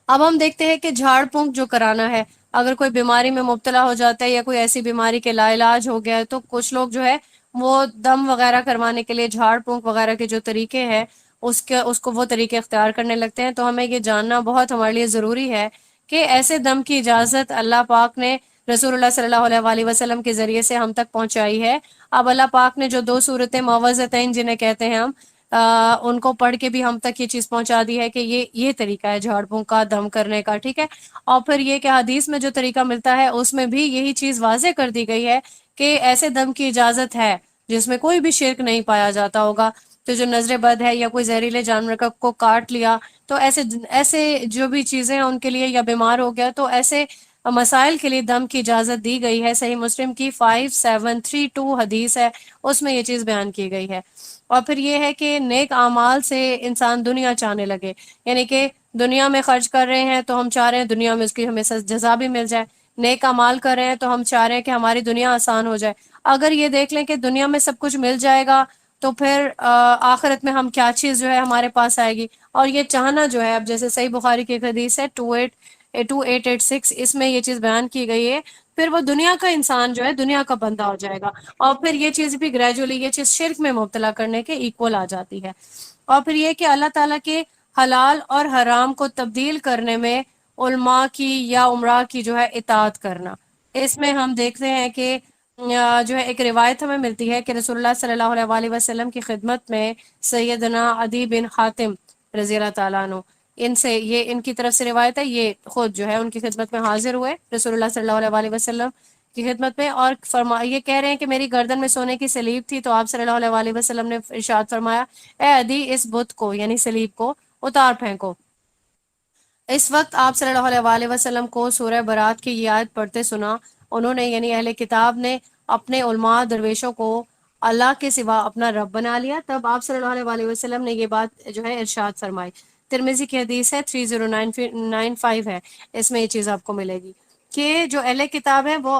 اب ہم دیکھتے ہیں کہ جھاڑ پھونک جو کرانا ہے, اگر کوئی بیماری میں مبتلا ہو جاتا ہے یا کوئی ایسی بیماری کے لا علاج ہو گیا ہے تو کچھ لوگ جو ہے وہ دم وغیرہ کروانے کے لیے جھاڑ پھونک وغیرہ کے جو طریقے ہیں اس کو وہ طریقے اختیار کرنے لگتے ہیں. تو ہمیں یہ جاننا بہت ہمارے لیے ضروری ہے کہ ایسے دم کی اجازت اللہ پاک نے رسول اللہ صلی اللہ علیہ وآلہ وسلم کے ذریعے سے ہم تک پہنچائی ہے. اب اللہ پاک نے جو 2 صورتیں معوذتین جنہیں کہتے ہیں ہم ان کو پڑھ کے بھی ہم تک یہ چیز پہنچا دی ہے کہ یہ طریقہ ہے جھاڑ پھونک کا, دم کرنے کا, ٹھیک ہے. اور پھر یہ کہ حدیث میں جو طریقہ ملتا ہے اس میں بھی یہی چیز واضح کر دی گئی ہے کہ ایسے دم کی اجازت ہے جس میں کوئی بھی شرک نہیں پایا جاتا ہوگا. تو جو نظر بد ہے یا کوئی زہریلے جانور کو کاٹ لیا تو ایسے جو بھی چیزیں ہیں ان کے لیے, یا بیمار ہو گیا تو ایسے مسائل کے لیے دم کی اجازت دی گئی ہے. صحیح مسلم کی 5732 حدیث ہے, اس میں یہ چیز بیان کی گئی ہے. اور پھر یہ ہے کہ نیک اعمال سے انسان دنیا چاہنے لگے, یعنی کہ دنیا میں خرچ کر رہے ہیں تو ہم چاہ رہے ہیں دنیا میں اس کی ہمیں جزا بھی مل جائے, نیک اعمال کر رہے ہیں تو ہم چاہ رہے ہیں کہ ہماری دنیا آسان ہو جائے. اگر یہ دیکھ لیں کہ دنیا میں سب کچھ مل جائے گا تو پھر آخرت میں ہم کیا چیز جو ہے ہمارے پاس آئے گی. اور یہ چاہنا جو ہے, اب جیسے صحیح بخاری کی ایک حدیث ہے 2886, اس میں یہ چیز بیان کی گئی ہے پھر وہ دنیا کا انسان جو ہے دنیا کا بندہ ہو جائے گا, اور پھر یہ چیز بھی گریجولی یہ چیز شرک میں مبتلا کرنے کے ایکول آ جاتی ہے. اور پھر یہ کہ اللہ تعالیٰ کے حلال اور حرام کو تبدیل کرنے میں علماء کی یا عمرا کی جو ہے اطاعت کرنا. اس میں ہم دیکھتے ہیں کہ جو ہے ایک روایت ہمیں ملتی ہے کہ رسول اللہ صلی اللہ علیہ وآلہ وسلم کی خدمت میں سیدنا عدی بن حاتم رضی اللہ تعالیٰ عنہ, ان کی طرف سے روایت ہے, یہ خود جو ہے ان کی خدمت میں حاضر ہوئے رسول اللہ صلی اللہ علیہ وآلہ وسلم کی خدمت میں, اور یہ کہہ رہے ہیں کہ میری گردن میں سونے کی سلیب تھی تو آپ صلی اللہ علیہ وآلہ وسلم نے ارشاد فرمایا اے عدی اس بت کو یعنی سلیب کو اتار پھینکو. اس وقت آپ صلی اللہ علیہ وآلہ وسلم کو سورہ برات کی یہ آیت پڑھتے سنا. انہوں نے یعنی اہل کتاب نے اپنے علماء درویشوں کو اللہ کے سوا اپنا رب بنا لیا. تب آپ صلی اللہ علیہ وآلہ وسلم نے یہ بات جو ہے ارشاد فرمائی. ترمذی کی حدیث ہے 3095 ہے, اس میں یہ چیز آپ کو ملے گی کہ جو اہل کتاب ہے وہ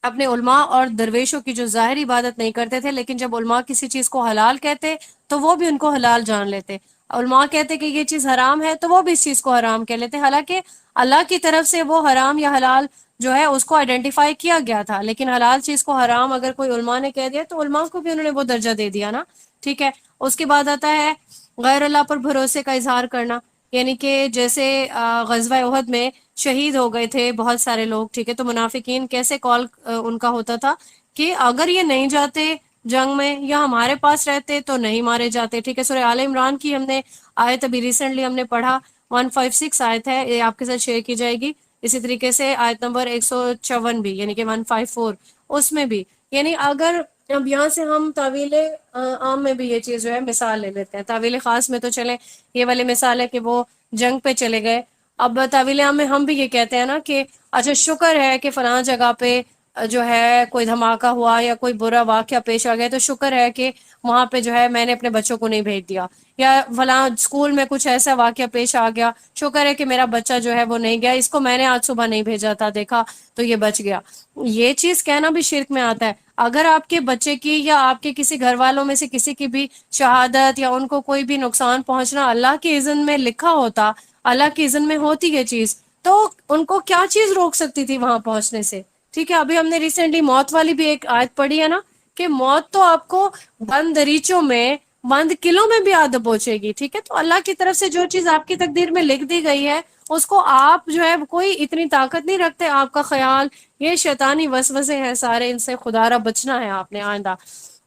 اپنے علماء اور درویشوں کی جو ظاہر عبادت نہیں کرتے تھے, لیکن جب علماء کسی چیز کو حلال کہتے تو وہ بھی ان کو حلال جان لیتے. علماء کہتے کہ یہ چیز حرام ہے تو وہ بھی اس چیز کو حرام کہہ لیتے, حالانکہ اللہ کی طرف سے وہ حرام یا حلال جو ہے اس کو آئیڈینٹیفائی کیا گیا تھا, لیکن حلال چیز کو حرام اگر کوئی علماء نے کہہ دیا تو علماء کو بھی انہوں نے وہ درجہ دے دیا نا, ٹھیک ہے. اس کے بعد آتا ہے غیر اللہ پر بھروسے کا اظہار کرنا, یعنی کہ جیسے غزوہ احد میں شہید ہو گئے تھے بہت سارے لوگ, ٹھیک ہے. تو منافقین کیسے کال ان کا ہوتا تھا کہ اگر یہ نہیں جاتے جنگ میں یا ہمارے پاس رہتے تو نہیں مارے جاتے, ٹھیک ہے. سورہ آل عمران کی ہم نے آیت ابھی ریسنٹلی ہم نے پڑھا 156 آیت ہے, یہ آپ کے ساتھ شیئر کی جائے گی. اسی طریقے سے آیت نمبر 154 بھی یعنی کہ 154 اس میں بھی, یعنی اگر اب یہاں سے ہم تعویل عام میں بھی یہ چیز جو ہے مثال لے لیتے ہیں. تعویل خاص میں تو چلیں یہ والی مثال ہے کہ وہ جنگ پہ چلے گئے. اب تعویل عام میں ہم بھی یہ کہتے ہیں نا کہ اچھا شکر ہے کہ فلاں جگہ پہ جو ہے کوئی دھماکہ ہوا یا کوئی برا واقعہ پیش آ گیا تو شکر ہے کہ وہاں پہ جو ہے میں نے اپنے بچوں کو نہیں بھیج دیا, یا فلاں اسکول میں کچھ ایسا واقعہ پیش آ گیا, شکر ہے کہ میرا بچہ جو ہے وہ نہیں گیا, اس کو میں نے آج صبح نہیں بھیجا تھا دیکھا تو یہ بچ گیا. یہ چیز کہنا بھی شرک میں آتا ہے. اگر آپ کے بچے کی یا آپ کے کسی گھر والوں میں سے کسی کی بھی شہادت یا ان کو کوئی بھی نقصان پہنچنا اللہ کے اذن میں لکھا ہوتا, اللہ کے اذن میں ہوتی یہ چیز, تو ان کو کیا چیز روک سکتی تھی وہاں پہنچنے سے, ٹھیک ہے. ابھی ہم نے ریسنٹلی موت والی بھی ایک آیت پڑھی ہے نا کہ موت تو آپ کو بند دریچوں میں بند قلعوں میں بھی آدب پہنچے گی, ٹھیک ہے. تو اللہ کی طرف سے جو چیز آپ کی تقدیر میں لکھ دی گئی ہے اس کو آپ جو ہے کوئی اتنی طاقت نہیں رکھتے. آپ کا خیال یہ شیطانی وسوسے ہیں سارے, ان سے خدا را بچنا ہے آپ نے آئندہ.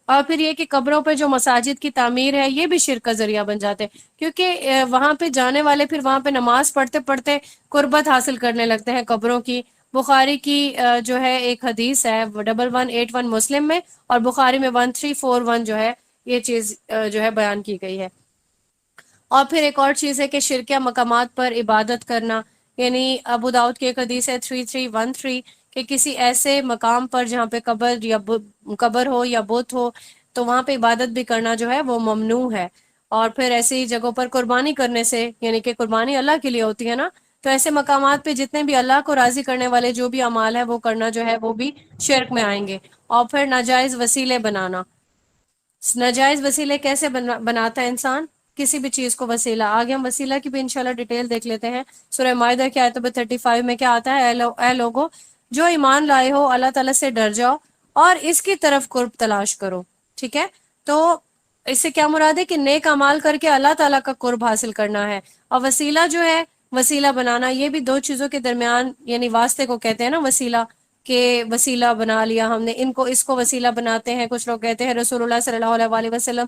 اور پھر یہ کہ قبروں پہ جو مساجد کی تعمیر ہے یہ بھی شرک کا ذریعہ بن جاتے, کیونکہ وہاں پہ جانے والے پھر وہاں پہ نماز پڑھتے پڑھتے قربت حاصل کرنے لگتے ہیں قبروں کی. بخاری کی جو ہے ایک حدیث ہے 1181 مسلم میں, اور بخاری میں 1341 جو ہے یہ چیز جو ہے بیان کی گئی ہے. اور پھر ایک اور چیز ہے کہ شرکیہ مقامات پر عبادت کرنا, یعنی ابو داؤد کی ایک حدیث ہے 3313 کہ کسی ایسے مقام پر جہاں پہ قبر ہو یا بت ہو تو وہاں پہ عبادت بھی کرنا جو ہے وہ ممنوع ہے. اور پھر ایسی جگہوں پر قربانی کرنے سے، یعنی کہ قربانی اللہ کے لیے ہوتی ہے نا، تو ایسے مقامات پہ جتنے بھی اللہ کو راضی کرنے والے جو بھی اعمال ہیں وہ کرنا جو ہے وہ بھی شرک میں آئیں گے. اور پھر ناجائز وسیلے بنانا. ناجائز وسیلے کیسے بناتا ہے انسان؟ کسی بھی چیز کو وسیلہ. آگے ہم وسیلہ کی بھی انشاءاللہ ڈیٹیل دیکھ لیتے ہیں. سورہ مائدہ کی آیت نمبر 35 میں کیا آتا ہے؟ اے لوگو جو ایمان لائے ہو اللہ تعالیٰ سے ڈر جاؤ اور اس کی طرف قرب تلاش کرو. ٹھیک ہے، تو اس سے کیا مراد ہے کہ نیک اعمال کر کے اللہ تعالیٰ کا قرب حاصل کرنا ہے. اور وسیلہ جو ہے، وسیلہ بنانا، یہ بھی دو چیزوں کے درمیان، یعنی واسطے کو کہتے ہیں نا وسیلہ، کہ وسیلہ بنا لیا ہم نے، اس کو وسیلہ بناتے ہیں. کچھ لوگ کہتے ہیں رسول اللہ صلی اللہ علیہ وسلم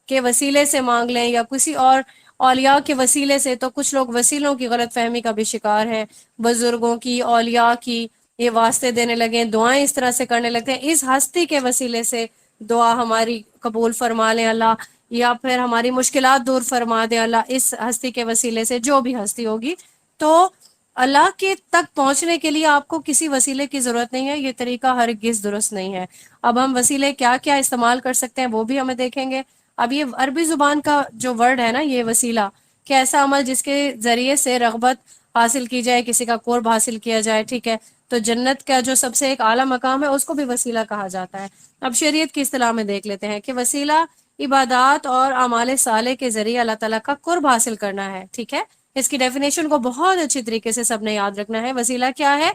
کے وسیلے سے مانگ لیں یا کسی اور اولیاء کے وسیلے سے. تو کچھ لوگ وسیلوں کی غلط فہمی کا بھی شکار ہیں، بزرگوں کی، اولیاء کی، یہ واسطے دینے لگے، دعائیں اس طرح سے کرنے لگتے ہیں اس ہستی کے وسیلے سے دعا ہماری قبول فرما لیں اللہ، یا پھر ہماری مشکلات دور فرما دے اللہ اس ہستی کے وسیلے سے، جو بھی ہستی ہوگی. تو اللہ کے تک پہنچنے کے لیے آپ کو کسی وسیلے کی ضرورت نہیں ہے. یہ طریقہ ہرگز درست نہیں ہے. اب ہم وسیلے کیا کیا استعمال کر سکتے ہیں وہ بھی ہمیں دیکھیں گے. اب یہ عربی زبان کا جو ورڈ ہے نا، یہ وسیلہ، کہ ایسا عمل جس کے ذریعے سے رغبت حاصل کی جائے، کسی کا قرب حاصل کیا جائے. ٹھیک ہے، تو جنت کا جو سب سے ایک اعلیٰ مقام ہے اس کو بھی وسیلہ کہا جاتا ہے. اب شریعت کی اصطلاح میں دیکھ لیتے ہیں کہ وسیلہ عبادات اور اعمال صالح کے ذریعے اللہ تعالیٰ کا قرب حاصل کرنا ہے. ٹھیک ہے، اس کی ڈیفینیشن کو بہت اچھی طریقے سے سب نے یاد رکھنا ہے. وسیلہ کیا ہے؟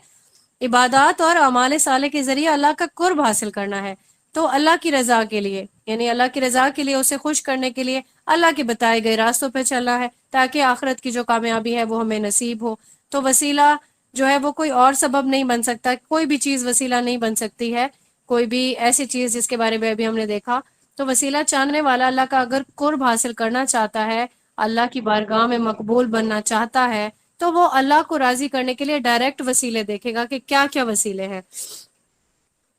عبادات اور اعمال صالح کے ذریعے اللہ کا قرب حاصل کرنا ہے. تو اللہ کی رضا کے لیے، یعنی اللہ کی رضا کے لیے، اسے خوش کرنے کے لیے اللہ کے بتائے گئے راستوں پہ چلنا ہے تاکہ آخرت کی جو کامیابی ہے وہ ہمیں نصیب ہو. تو وسیلہ جو ہے وہ کوئی اور سبب نہیں بن سکتا، کوئی بھی چیز وسیلہ نہیں بن سکتی ہے، کوئی بھی ایسی چیز جس کے بارے میں ابھی ہم نے دیکھا. تو وسیلہ چاہنے والا اللہ کا اگر قرب حاصل کرنا چاہتا ہے، اللہ کی بارگاہ میں مقبول بننا چاہتا ہے، تو وہ اللہ کو راضی کرنے کے لیے ڈائریکٹ وسیلے دیکھے گا کہ کیا کیا وسیلے ہیں.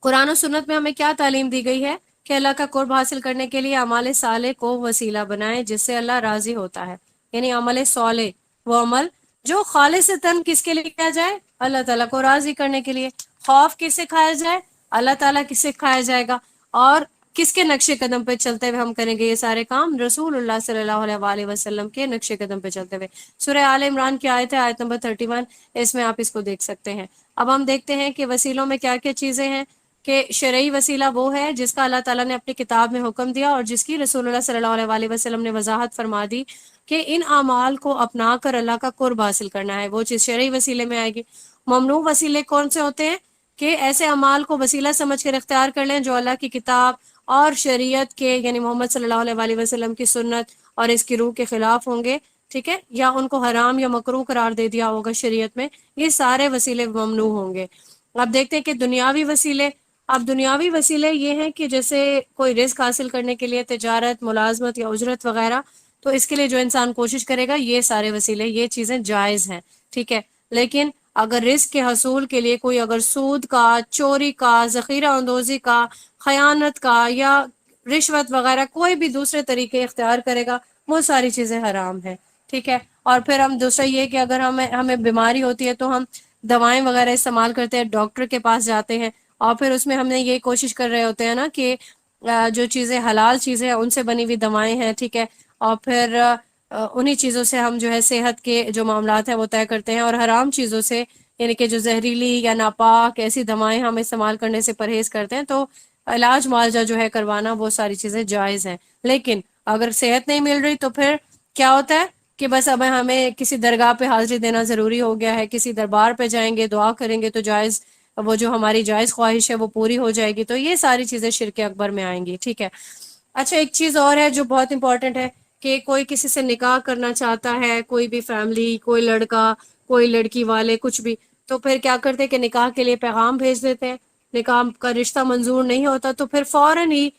قرآن و سنت میں ہمیں کیا تعلیم دی گئی ہے کہ اللہ کا قرب حاصل کرنے کے لیے اعمال صالح کو وسیلہ بنائیں جس سے اللہ راضی ہوتا ہے. یعنی عمل صالح وہ عمل جو خالصتاً کس کے لیے کیا جائے؟ اللہ تعالیٰ کو راضی کرنے کے لیے. خوف کس سے کھایا جائے؟ اللہ تعالیٰ کس سے کھایا جائے گا. اور کس کے نقش قدم پہ چلتے ہوئے ہم کریں گے یہ سارے کام؟ رسول اللہ صلی اللہ علیہ وسلم کے نقش قدم پہ چلتے ہوئے. سورہ آل عمران کی آیت ہے، آیت نمبر 31، اس میں آپ اس کو دیکھ سکتے ہیں. اب ہم دیکھتے ہیں کہ وسیلوں میں کیا کیا چیزیں ہیں. کہ شرعی وسیلہ وہ ہے جس کا اللہ تعالیٰ نے اپنی کتاب میں حکم دیا اور جس کی رسول اللہ صلی اللہ علیہ وسلم نے وضاحت فرما دی کہ ان اعمال کو اپنا کر اللہ کا قرب حاصل کرنا ہے، وہ چیز شرعی وسیلے میں آئے گی. ممنوع وسیلے کون سے ہوتے ہیں؟ کہ ایسے اعمال کو وسیلہ سمجھ کر اختیار کر لیں جو اللہ کی کتاب اور شریعت کے، یعنی محمد صلی اللہ علیہ وسلم کی سنت اور اس کی روح کے خلاف ہوں گے. ٹھیک ہے، یا ان کو حرام یا مکروہ قرار دے دیا ہوگا شریعت میں. یہ سارے وسیلے ممنوع ہوں گے. اب دیکھتے ہیں کہ دنیاوی وسیلے. اب دنیاوی وسیلے یہ ہیں کہ جیسے کوئی رزق حاصل کرنے کے لیے تجارت، ملازمت یا اجرت وغیرہ، تو اس کے لیے جو انسان کوشش کرے گا، یہ سارے وسیلے، یہ چیزیں جائز ہیں. ٹھیک ہے، لیکن اگر رزق کے حصول کے لیے کوئی اگر سود کا، چوری کا، ذخیرہ اندوزی کا، خیانت کا یا رشوت وغیرہ کوئی بھی دوسرے طریقے اختیار کرے گا، وہ ساری چیزیں حرام ہیں. ٹھیک ہے، اور پھر ہم دوسرا یہ کہ اگر ہمیں بیماری ہوتی ہے تو ہم دوائیں وغیرہ استعمال کرتے ہیں، ڈاکٹر کے پاس جاتے ہیں، اور پھر اس میں ہم نے یہ کوشش کر رہے ہوتے ہیں نا کہ جو چیزیں حلال چیزیں ہیں ان سے بنی ہوئی دوائیں ہیں. ٹھیک ہے، اور پھر انہی چیزوں سے ہم جو ہے صحت کے جو معاملات ہیں وہ طے کرتے ہیں، اور حرام چیزوں سے، یعنی کہ جو زہریلی یا ناپاک ایسی دوائیں ہم استعمال کرنے سے پرہیز کرتے ہیں. تو علاج معالجہ جو ہے کروانا، وہ ساری چیزیں جائز ہیں. لیکن اگر صحت نہیں مل رہی تو پھر کیا ہوتا ہے کہ بس اب ہمیں کسی درگاہ پہ حاضری دینا ضروری ہو گیا ہے، کسی دربار پہ جائیں گے، دعا کریں گے تو جائز، وہ جو ہماری جائز خواہش ہے وہ پوری ہو جائے گی. تو یہ ساری چیزیں شرک اکبر میں آئیں گی. ٹھیک ہے، اچھا ایک چیز اور ہے جو بہت امپورٹنٹ ہے کہ کوئی کسی سے نکاح کرنا چاہتا ہے، کوئی بھی فیملی، کوئی لڑکا، کوئی لڑکی والے، کچھ بھی، تو پھر کیا کرتے کہ نکاح کے لیے پیغام بھیج دیتے ہیں. نکاح کا رشتہ منظور نہیں ہوتا تو پھر فوراً ہی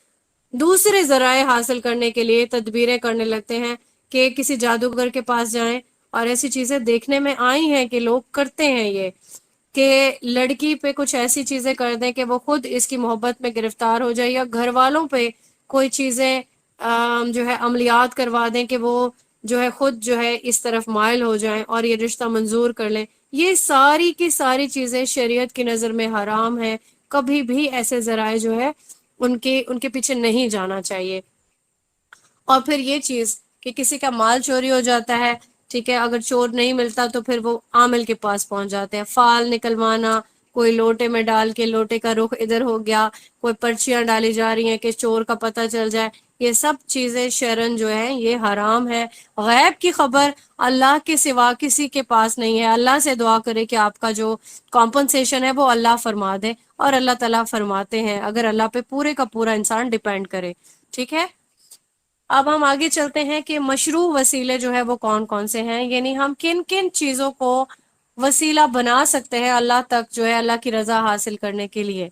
دوسرے ذرائع حاصل کرنے کے لیے تدبیریں کرنے لگتے ہیں کہ کسی جادوگر کے پاس جائیں. اور ایسی چیزیں دیکھنے میں آئی ہیں کہ لوگ کرتے ہیں یہ، کہ لڑکی پہ کچھ ایسی چیزیں کر دیں کہ وہ خود اس کی محبت میں گرفتار ہو جائے، یا گھر والوں پہ کوئی چیزیں جو ہے عملیات کروا دیں کہ وہ جو ہے خود جو ہے اس طرف مائل ہو جائیں اور یہ رشتہ منظور کر لیں. یہ ساری کی ساری چیزیں شریعت کی نظر میں حرام ہے، کبھی بھی ایسے ذرائع جو ہے ان کے پیچھے نہیں جانا چاہیے۔ اور پھر یہ چیز کہ کسی کا مال چوری ہو جاتا ہے، ٹھیک ہے، اگر چور نہیں ملتا تو پھر وہ عامل کے پاس پہنچ جاتے ہیں، فال نکلوانا، کوئی لوٹے میں ڈال کے لوٹے کا رخ ادھر ہو گیا، کوئی پرچیاں ڈالی جا رہی ہیں کہ چور کا پتہ چل جائے، یہ سب چیزیں شرعن جو ہے یہ حرام ہے۔ غیب کی خبر اللہ کے سوا کسی کے پاس نہیں ہے، اللہ سے دعا کرے کہ آپ کا جو کمپنسیشن ہے وہ اللہ فرما دے، اور اللہ تعالیٰ فرماتے ہیں اگر اللہ پہ پورے کا پورا انسان ڈیپینڈ کرے، ٹھیک ہے۔ اب ہم آگے چلتے ہیں کہ مشروع وسیلے جو ہے وہ کون کون سے ہیں، یعنی ہم کن کن چیزوں کو وسیلہ بنا سکتے ہیں اللہ تک جو ہے اللہ کی رضا حاصل کرنے کے لیے۔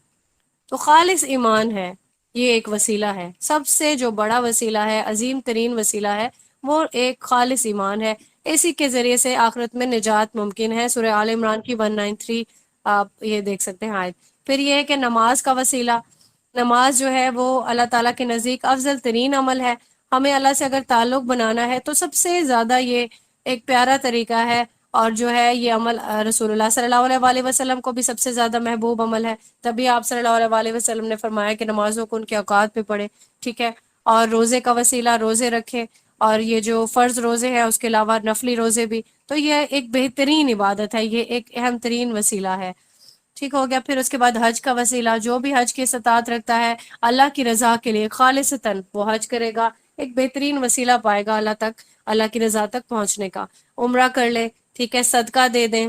تو خالص ایمان ہے، یہ ایک وسیلہ ہے، سب سے جو بڑا وسیلہ ہے، عظیم ترین وسیلہ ہے، وہ ایک خالص ایمان ہے، اسی کے ذریعے سے آخرت میں نجات ممکن ہے۔ سورہ آل عمران کی 193 آپ یہ دیکھ سکتے ہیں آیت۔ پھر یہ ہے کہ نماز کا وسیلہ، نماز جو ہے وہ اللہ تعالیٰ کے نزدیک افضل ترین عمل ہے، ہمیں اللہ سے اگر تعلق بنانا ہے تو سب سے زیادہ یہ ایک پیارا طریقہ ہے، اور جو ہے یہ عمل رسول اللہ صلی اللہ علیہ وآلہ وسلم کو بھی سب سے زیادہ محبوب عمل ہے، تبھی آپ صلی اللہ علیہ وآلہ وسلم نے فرمایا کہ نمازوں کو ان کے اوقات پہ پڑھے، ٹھیک ہے۔ اور روزے کا وسیلہ، روزے رکھے، اور یہ جو فرض روزے ہیں اس کے علاوہ نفلی روزے بھی، تو یہ ایک بہترین عبادت ہے، یہ ایک اہم ترین وسیلہ ہے، ٹھیک ہو گیا۔ پھر اس کے بعد حج کا وسیلہ، جو بھی حج کی استطاعت رکھتا ہے اللہ کی رضا کے لیے خالصتاً وہ حج کرے گا، ایک بہترین وسیلہ پائے گا اللہ تک، اللہ کی رضا تک پہنچنے کا۔ عمرہ کر لے، ٹھیک ہے، صدقہ دے دیں،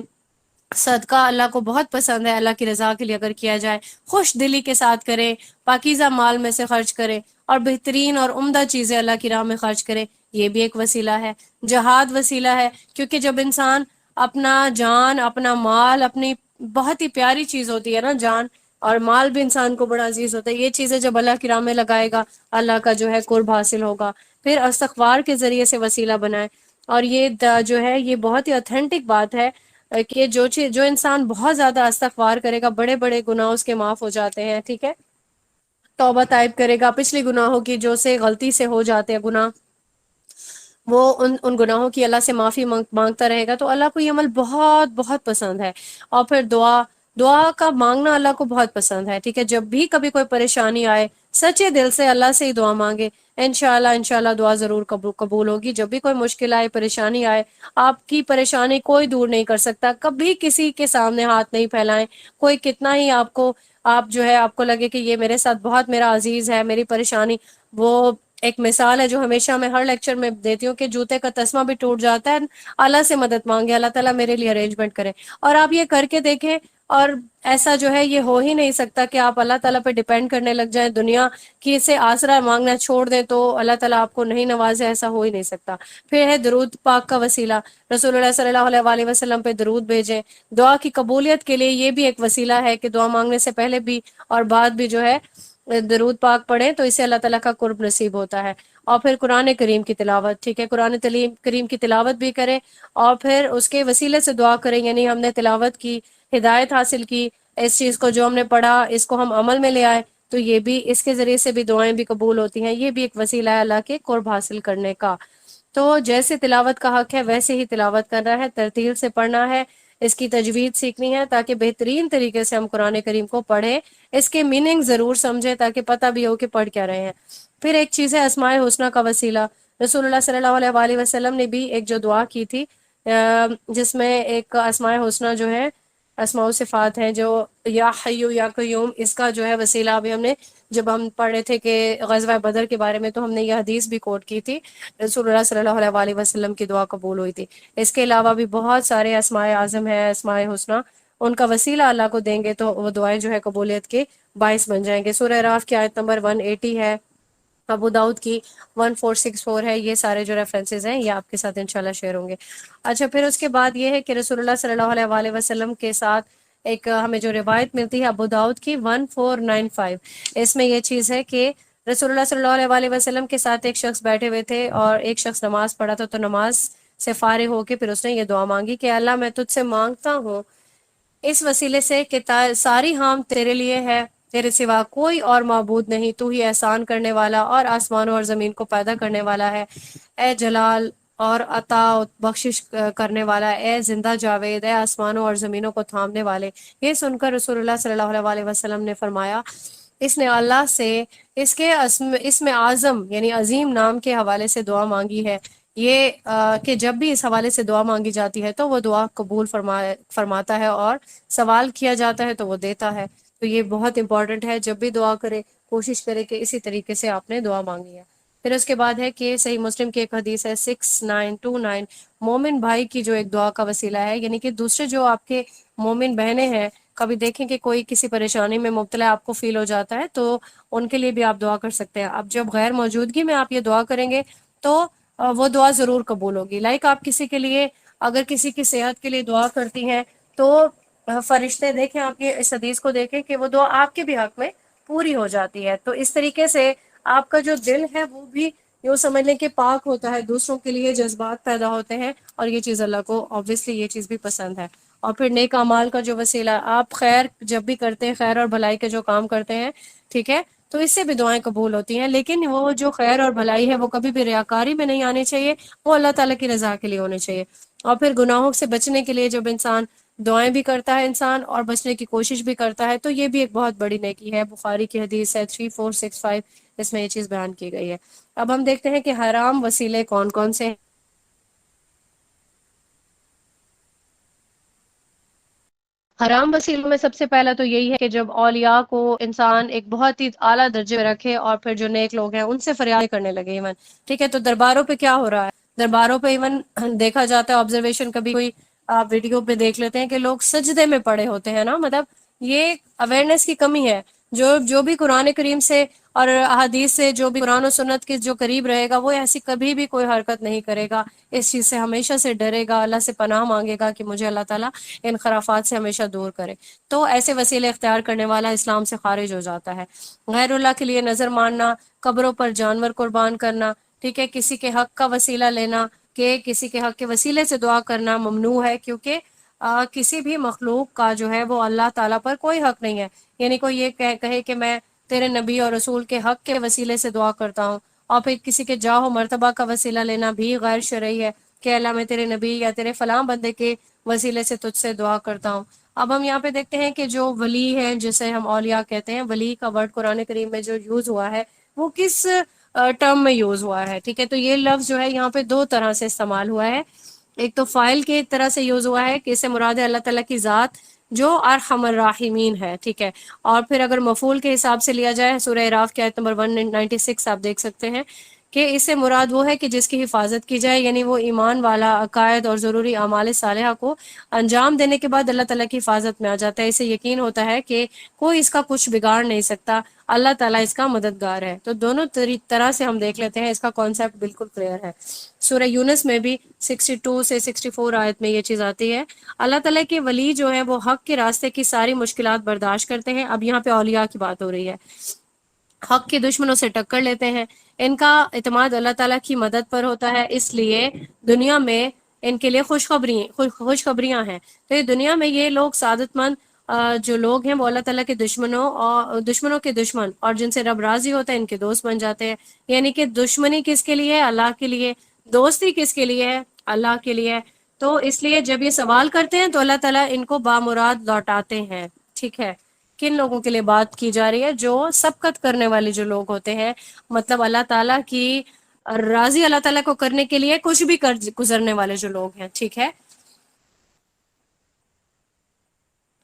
صدقہ اللہ کو بہت پسند ہے، اللہ کی رضا کے لیے اگر کیا جائے خوش دلی کے ساتھ کریں، پاکیزہ مال میں سے خرچ کریں، اور بہترین اور عمدہ چیزیں اللہ کی راہ میں خرچ کریں، یہ بھی ایک وسیلہ ہے۔ جہاد وسیلہ ہے، کیونکہ جب انسان اپنا جان، اپنا مال، اپنی بہت ہی پیاری چیز ہوتی ہے نا جان، اور مال بھی انسان کو بڑا عزیز ہوتا ہے، یہ چیزیں جب اللہ کی راہ میں لگائے گا اللہ کا جو ہے قرب حاصل ہوگا۔ پھر استغفار کے ذریعے سے وسیلہ بنائے، اور یہ جو ہے یہ بہت ہی اوتھینٹک بات ہے کہ جو انسان بہت زیادہ استغفار کرے گا بڑے بڑے گناہ اس کے معاف ہو جاتے ہیں، ٹھیک ہے، توبہ طائب کرے گا پچھلی گناہوں کی جو سے غلطی سے ہو جاتے ہیں گناہ، وہ ان گناہوں کی اللہ سے معافی مانگتا رہے گا، تو اللہ کو یہ عمل بہت بہت پسند ہے۔ اور پھر دعا کا مانگنا اللہ کو بہت پسند ہے، ٹھیک ہے، جب بھی کبھی کوئی پریشانی آئے سچے دل سے اللہ سے ہی دعا مانگے، انشاءاللہ دعا ضرور قبول ہوگی۔ جب بھی کوئی مشکل آئے، پریشانی آئے، آپ کی پریشانی کوئی دور نہیں کر سکتا، کبھی کسی کے سامنے ہاتھ نہیں پھیلائیں، کوئی کتنا ہی آپ جو ہے آپ کو لگے کہ یہ میرے ساتھ بہت میرا عزیز ہے، میری پریشانی، وہ ایک مثال ہے جو ہمیشہ میں ہر لیکچر میں دیتی ہوں کہ جوتے کا تسمہ بھی ٹوٹ جاتا ہے، اللہ سے مدد مانگے، اللہ تعالیٰ میرے لیے ارینجمنٹ کرے، اور آپ یہ کر کے دیکھیں، اور ایسا جو ہے یہ ہو ہی نہیں سکتا کہ آپ اللہ تعالیٰ پہ ڈیپینڈ کرنے لگ جائیں، دنیا کی سے آسرا مانگنا چھوڑ دیں تو اللہ تعالیٰ آپ کو نہیں نوازے، ایسا ہو ہی نہیں سکتا۔ پھر ہے درود پاک کا وسیلہ، رسول اللہ صلی اللہ علیہ وآلہ وسلم پہ درود بھیجیں، دعا کی قبولیت کے لیے یہ بھی ایک وسیلہ ہے کہ دعا مانگنے سے پہلے بھی اور بعد بھی جو ہے درود پاک پڑھیں تو اس سے اللہ تعالیٰ کا قرب نصیب ہوتا ہے۔ اور پھر قرآن کریم کی تلاوت، ٹھیک ہے، قرآن کریم کی تلاوت بھی کریں، اور پھر اس کے وسیلے سے دعا کریں، یعنی ہم نے تلاوت کی، ہدایت حاصل کی، اس چیز کو جو ہم نے پڑھا اس کو ہم عمل میں لے آئے، تو یہ بھی اس کے ذریعے سے بھی دعائیں بھی قبول ہوتی ہیں، یہ بھی ایک وسیلہ ہے اللہ کے قرب حاصل کرنے کا۔ تو جیسے تلاوت کا حق ہے ویسے ہی تلاوت کرنا ہے، ترتیل سے پڑھنا ہے، اس کی تجوید سیکھنی ہے تاکہ بہترین طریقے سے ہم قرآن کریم کو پڑھیں، اس کے میننگ ضرور سمجھیں تاکہ پتہ بھی ہو کہ پڑھ کیا رہے ہیں۔ پھر ایک چیز ہے اسماء حسنہ کا وسیلہ، رسول اللہ صلی اللہ علیہ وآلہ وسلم نے بھی ایک جو دعا کی تھی جس میں ایک اسماء حسنہ جو ہے، اسماء و صفات ہیں جو یا حیو یا قیوم، اس کا جو ہے وسیلہ ابھی ہم نے جب ہم پڑھے تھے کہ غزوہ بدر کے بارے میں تو ہم نے یہ حدیث بھی کوٹ کی تھی، رسول اللہ صلی اللہ علیہ وآلہ وسلم کی دعا قبول ہوئی تھی۔ اس کے علاوہ بھی بہت سارے اسماء اعظم ہیں، اسماء حسنہ، ان کا وسیلہ اللہ کو دیں گے تو وہ دعائیں جو ہے قبولیت کے باعث بن جائیں گے۔ سورہ راف کی آیت نمبر 180 ہے، ابو داؤد کی 1464 ہے، یہ سارے جو ریفرنسز ہیں یہ آپ کے ساتھ انشاءاللہ شیئر ہوں گے۔ اچھا، پھر اس کے بعد یہ ہے کہ رسول اللہ صلی اللہ علیہ وآلہ وسلم کے ساتھ ایک ہمیں جو روایت ملتی ہے ابو داؤد کی 1495، اس میں یہ چیز ہے کہ رسول اللہ صلی اللہ علیہ وآلہ وسلم کے ساتھ ایک شخص بیٹھے ہوئے تھے اور ایک شخص نماز پڑھا تھا، تو نماز سے فارغ ہو کے پھر اس نے یہ دعا مانگی کہ اللہ میں تجھ سے مانگتا ہوں اس وسیلے سے کہ ساری حمد تیرے لیے ہے، تیرے سوا کوئی اور معبود نہیں، تو ہی احسان کرنے والا اور آسمانوں اور زمین کو پیدا کرنے والا ہے، اے جلال اور عطا بخشش کرنے والا، اے زندہ جاوید، اے آسمانوں اور زمینوں کو تھامنے والے۔ یہ سن کر رسول اللہ صلی اللہ علیہ وسلم نے فرمایا، اس نے اللہ سے اس میں اعظم یعنی عظیم نام کے حوالے سے دعا مانگی ہے، یہ کہ جب بھی اس حوالے سے دعا مانگی جاتی ہے تو وہ دعا قبول فرماتا ہے، اور سوال کیا جاتا ہے تو وہ دیتا ہے۔ تو یہ بہت امپورٹنٹ ہے، جب بھی دعا کرے کوشش کرے کہ اسی طریقے سے آپ نے دعا مانگی ہے۔ پھر اس کے بعد ہے کہ صحیح مسلم کی ایک حدیث ہے 6929، مومن بھائی کی جو ایک دعا کا وسیلہ ہے، یعنی کہ دوسرے جو آپ کے مومن بہنیں ہیں، کبھی دیکھیں کہ کوئی کسی پریشانی میں مبتلا آپ کو فیل ہو جاتا ہے تو ان کے لیے بھی آپ دعا کر سکتے ہیں۔ اب جب غیر موجودگی میں آپ یہ دعا کریں گے تو وہ دعا ضرور قبول ہوگی۔ لائک آپ کسی کے لیے اگر کسی کی صحت کے لیے دعا کرتی ہیں تو فرشتے دیکھیں، آپ یہ اس حدیث کو دیکھیں کہ وہ دعا آپ کے بھی حق میں پوری ہو جاتی ہے۔ تو اس طریقے سے آپ کا جو دل ہے وہ بھی یوں سمجھ لیں کہ پاک ہوتا ہے، دوسروں کے لیے جذبات پیدا ہوتے ہیں، اور یہ چیز اللہ کو obviously یہ چیز بھی پسند ہے۔ اور پھر نیک اعمال کا جو وسیلہ، آپ خیر جب بھی کرتے ہیں، خیر اور بھلائی کے جو کام کرتے ہیں، ٹھیک ہے، تو اس سے بھی دعائیں قبول ہوتی ہیں، لیکن وہ جو خیر اور بھلائی ہے وہ کبھی بھی ریاکاری میں نہیں آنی چاہیے، وہ اللہ تعالیٰ کی رضا کے لیے ہونے چاہیے۔ اور پھر گناہوں سے بچنے کے لیے جب انسان دعائیں بھی کرتا ہے انسان اور بچنے کی کوشش بھی کرتا ہے تو یہ بھی ایک بہت بڑی نیکی ہے۔ بخاری کی حدیث ہے 3465، اس میں یہ چیز بیان کی گئی ہے۔ اب ہم دیکھتے ہیں کہ حرام وسیلے کون کون سے ہیں۔ حرام وسیلوں میں سب سے پہلا تو یہی ہے کہ جب اولیاء کو انسان ایک بہت ہی اعلیٰ درجے میں رکھے اور پھر جو نیک لوگ ہیں ان سے فریاد کرنے لگے ایون، ٹھیک ہے، تو درباروں پہ کیا ہو رہا ہے، درباروں پہ ایون دیکھا جاتا ہے، آبزرویشن کبھی کوئی آپ ویڈیو پہ دیکھ لیتے ہیں کہ لوگ سجدے میں پڑے ہوتے ہیں نا، مطلب یہ اویئرنیس کی کمی ہے۔ جو بھی قرآن کریم سے اور احادیث سے، جو بھی قرآن و سنت کے جو قریب رہے گا وہ ایسی کبھی بھی کوئی حرکت نہیں کرے گا، اس چیز سے ہمیشہ سے ڈرے گا، اللہ سے پناہ مانگے گا کہ مجھے اللہ تعالیٰ ان خرافات سے ہمیشہ دور کرے، تو ایسے وسیلے اختیار کرنے والا اسلام سے خارج ہو جاتا ہے۔ غیر اللہ کے لیے نظر ماننا، قبروں پر جانور قربان کرنا، ٹھیک ہے، کسی کے حق کا وسیلہ لینا، کہ کسی کے حق کے وسیلے سے دعا کرنا ممنوع ہے، کیونکہ کسی بھی مخلوق کا جو ہے وہ اللہ تعالیٰ پر کوئی حق نہیں ہے۔ یعنی کوئی یہ کہے کہ میں تیرے نبی اور رسول کے حق کے وسیلے سے دعا کرتا ہوں، اور پھر کسی کے جاہ و مرتبہ کا وسیلہ لینا بھی غیر شرعی ہے کہ اللہ میں تیرے نبی یا تیرے فلاں بندے کے وسیلے سے تجھ سے دعا کرتا ہوں۔ اب ہم یہاں پہ دیکھتے ہیں کہ جو ولی ہے جسے ہم اولیاء کہتے ہیں، ولی کا ورڈ قرآن کریم میں جو یوز ہوا ہے وہ کس ٹرم میں یوز ہوا ہے، ٹھیک ہے، تو یہ لفظ جو ہے یہاں پہ دو طرح سے استعمال ہوا ہے۔ ایک تو فائل کے ایک طرح سے یوز ہوا ہے کہ اس سے مراد ہے اللہ تعالیٰ کی ذات جو ارحم الراحمین ہے، ٹھیک ہے، اور پھر اگر مفعول کے حساب سے لیا جائے، سورہ اعراف کی آیت نمبر 196 آپ دیکھ سکتے ہیں کہ اس سے مراد وہ ہے کہ جس کی حفاظت کی جائے، یعنی وہ ایمان والا عقائد اور ضروری اعمال صالحہ کو انجام دینے کے بعد اللہ تعالیٰ کی حفاظت میں آ جاتا ہے، اسے یقین ہوتا ہے کہ کوئی اس کا کچھ بگاڑ نہیں سکتا، اللہ تعالیٰ اس کا مددگار ہے۔ تو دونوں طرح سے ہم دیکھ لیتے ہیں، اس کا کانسیپٹ بالکل کلیئر ہے۔ سورہ یونس میں بھی 62 سے 64 آیت میں یہ چیز آتی ہے۔ اللہ تعالیٰ کے ولی جو ہے وہ حق کے راستے کی ساری مشکلات برداشت کرتے ہیں۔ اب یہاں پہ اولیاء کی بات ہو رہی ہے، حق کے دشمنوں سے ٹکر لیتے ہیں، ان کا اعتماد اللہ تعالیٰ کی مدد پر ہوتا ہے، اس لیے دنیا میں ان کے لیے خوشخبریاں ہیں۔ تو یہ دنیا میں یہ لوگ سعادت مند جو لوگ ہیں وہ اللہ تعالیٰ کے دشمنوں کے دشمن اور جن سے رب راضی ہوتا ہے ان کے دوست بن جاتے ہیں۔ یعنی کہ دشمنی کس کے لیے ہے؟ اللہ کے لیے۔ دوستی کس کے لیے ہے؟ اللہ کے لیے۔ تو اس لیے جب یہ سوال کرتے ہیں تو اللہ تعالیٰ ان کو بامراد لوٹاتے ہیں، ٹھیک ہے۔ کن لوگوں کے لیے بات کی جا رہی ہے؟ جو سبقت کرنے والے جو لوگ ہوتے ہیں، مطلب اللہ تعالیٰ کی راضی اللہ تعالیٰ کو کرنے کے لیے کچھ بھی کر گزرنے والے جو لوگ ہیں، ٹھیک ہے۔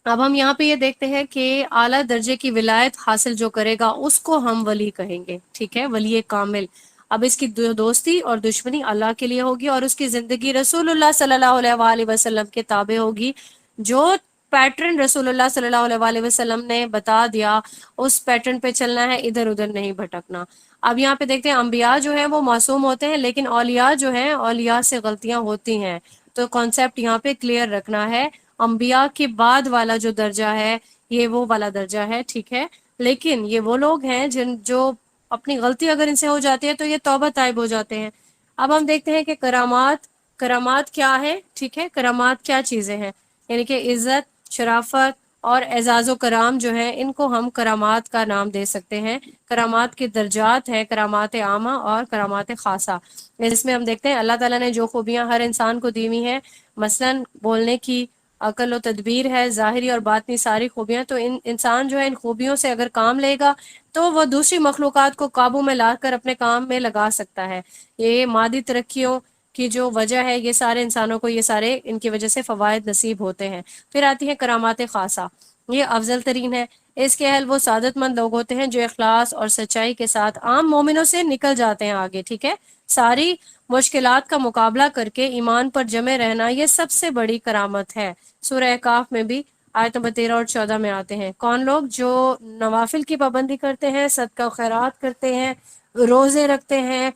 اب ہم یہاں پہ یہ دیکھتے ہیں کہ اعلیٰ درجے کی ولایت حاصل جو کرے گا اس کو ہم ولی کہیں گے، ٹھیک ہے، ولی کامل۔ اب اس کی دوستی اور دشمنی اللہ کے لیے ہوگی، اور اس کی زندگی رسول اللہ صلی اللہ علیہ وآلہ وسلم کے تابع ہوگی۔ جو پیٹرن رسول اللہ صلی اللہ علیہ وآلہ وسلم نے بتا دیا اس پیٹرن پہ چلنا ہے، ادھر ادھر نہیں بھٹکنا۔ اب یہاں پہ دیکھتے ہیں انبیاء جو ہیں وہ معصوم ہوتے ہیں، لیکن اولیاء جو ہیں، اولیاء سے غلطیاں ہوتی ہیں، تو کانسیپٹ یہاں پہ کلیئر رکھنا ہے۔ انبیاء کے بعد والا جو درجہ ہے یہ وہ والا درجہ ہے، ٹھیک ہے، لیکن یہ وہ لوگ ہیں جو اپنی غلطی اگر ان سے ہو جاتی ہے تو یہ توبہ طائب ہو جاتے ہیں۔ اب ہم دیکھتے ہیں کہ کرامات کیا ہے، ٹھیک ہے، کرامات کیا چیزیں ہیں، یعنی کہ عزت، شرافت اور اعزاز و کرام جو ہے ان کو ہم کرامات کا نام دے سکتے ہیں. کرامات کے درجات ہیں کرامات عامہ اور کرامات خاصہ. اس میں ہم دیکھتے ہیں اللہ تعالیٰ نے جو خوبیاں ہر انسان کو دی ہوئی ہیں، مثلاً بولنے کی عقل و تدبیر ہے، ظاہری اور باطنی ساری خوبیاں، تو انسان جو ہے ان خوبیوں سے اگر کام لے گا تو وہ دوسری مخلوقات کو قابو میں لا کر اپنے کام میں لگا سکتا ہے. یہ مادی ترقیوں کی جو وجہ ہے، یہ سارے انسانوں کو یہ سارے ان کی وجہ سے فوائد نصیب ہوتے ہیں. پھر آتی ہے کرامات خاصہ، یہ افضل ترین ہے. اس کے اہل وہ سعادت مند لوگ ہوتے ہیں جو اخلاص اور سچائی کے ساتھ عام مومنوں سے نکل جاتے ہیں آگے. ٹھیک ہے، ساری مشکلات کا مقابلہ کر کے ایمان پر جمے رہنا یہ سب سے بڑی کرامت ہے. سورہ کاف میں بھی آیت نمبر 13 اور 14 میں آتے ہیں. کون لوگ؟ جو نوافل کی پابندی کرتے ہیں، صدقہ و خیرات کرتے ہیں، روزے رکھتے ہیں،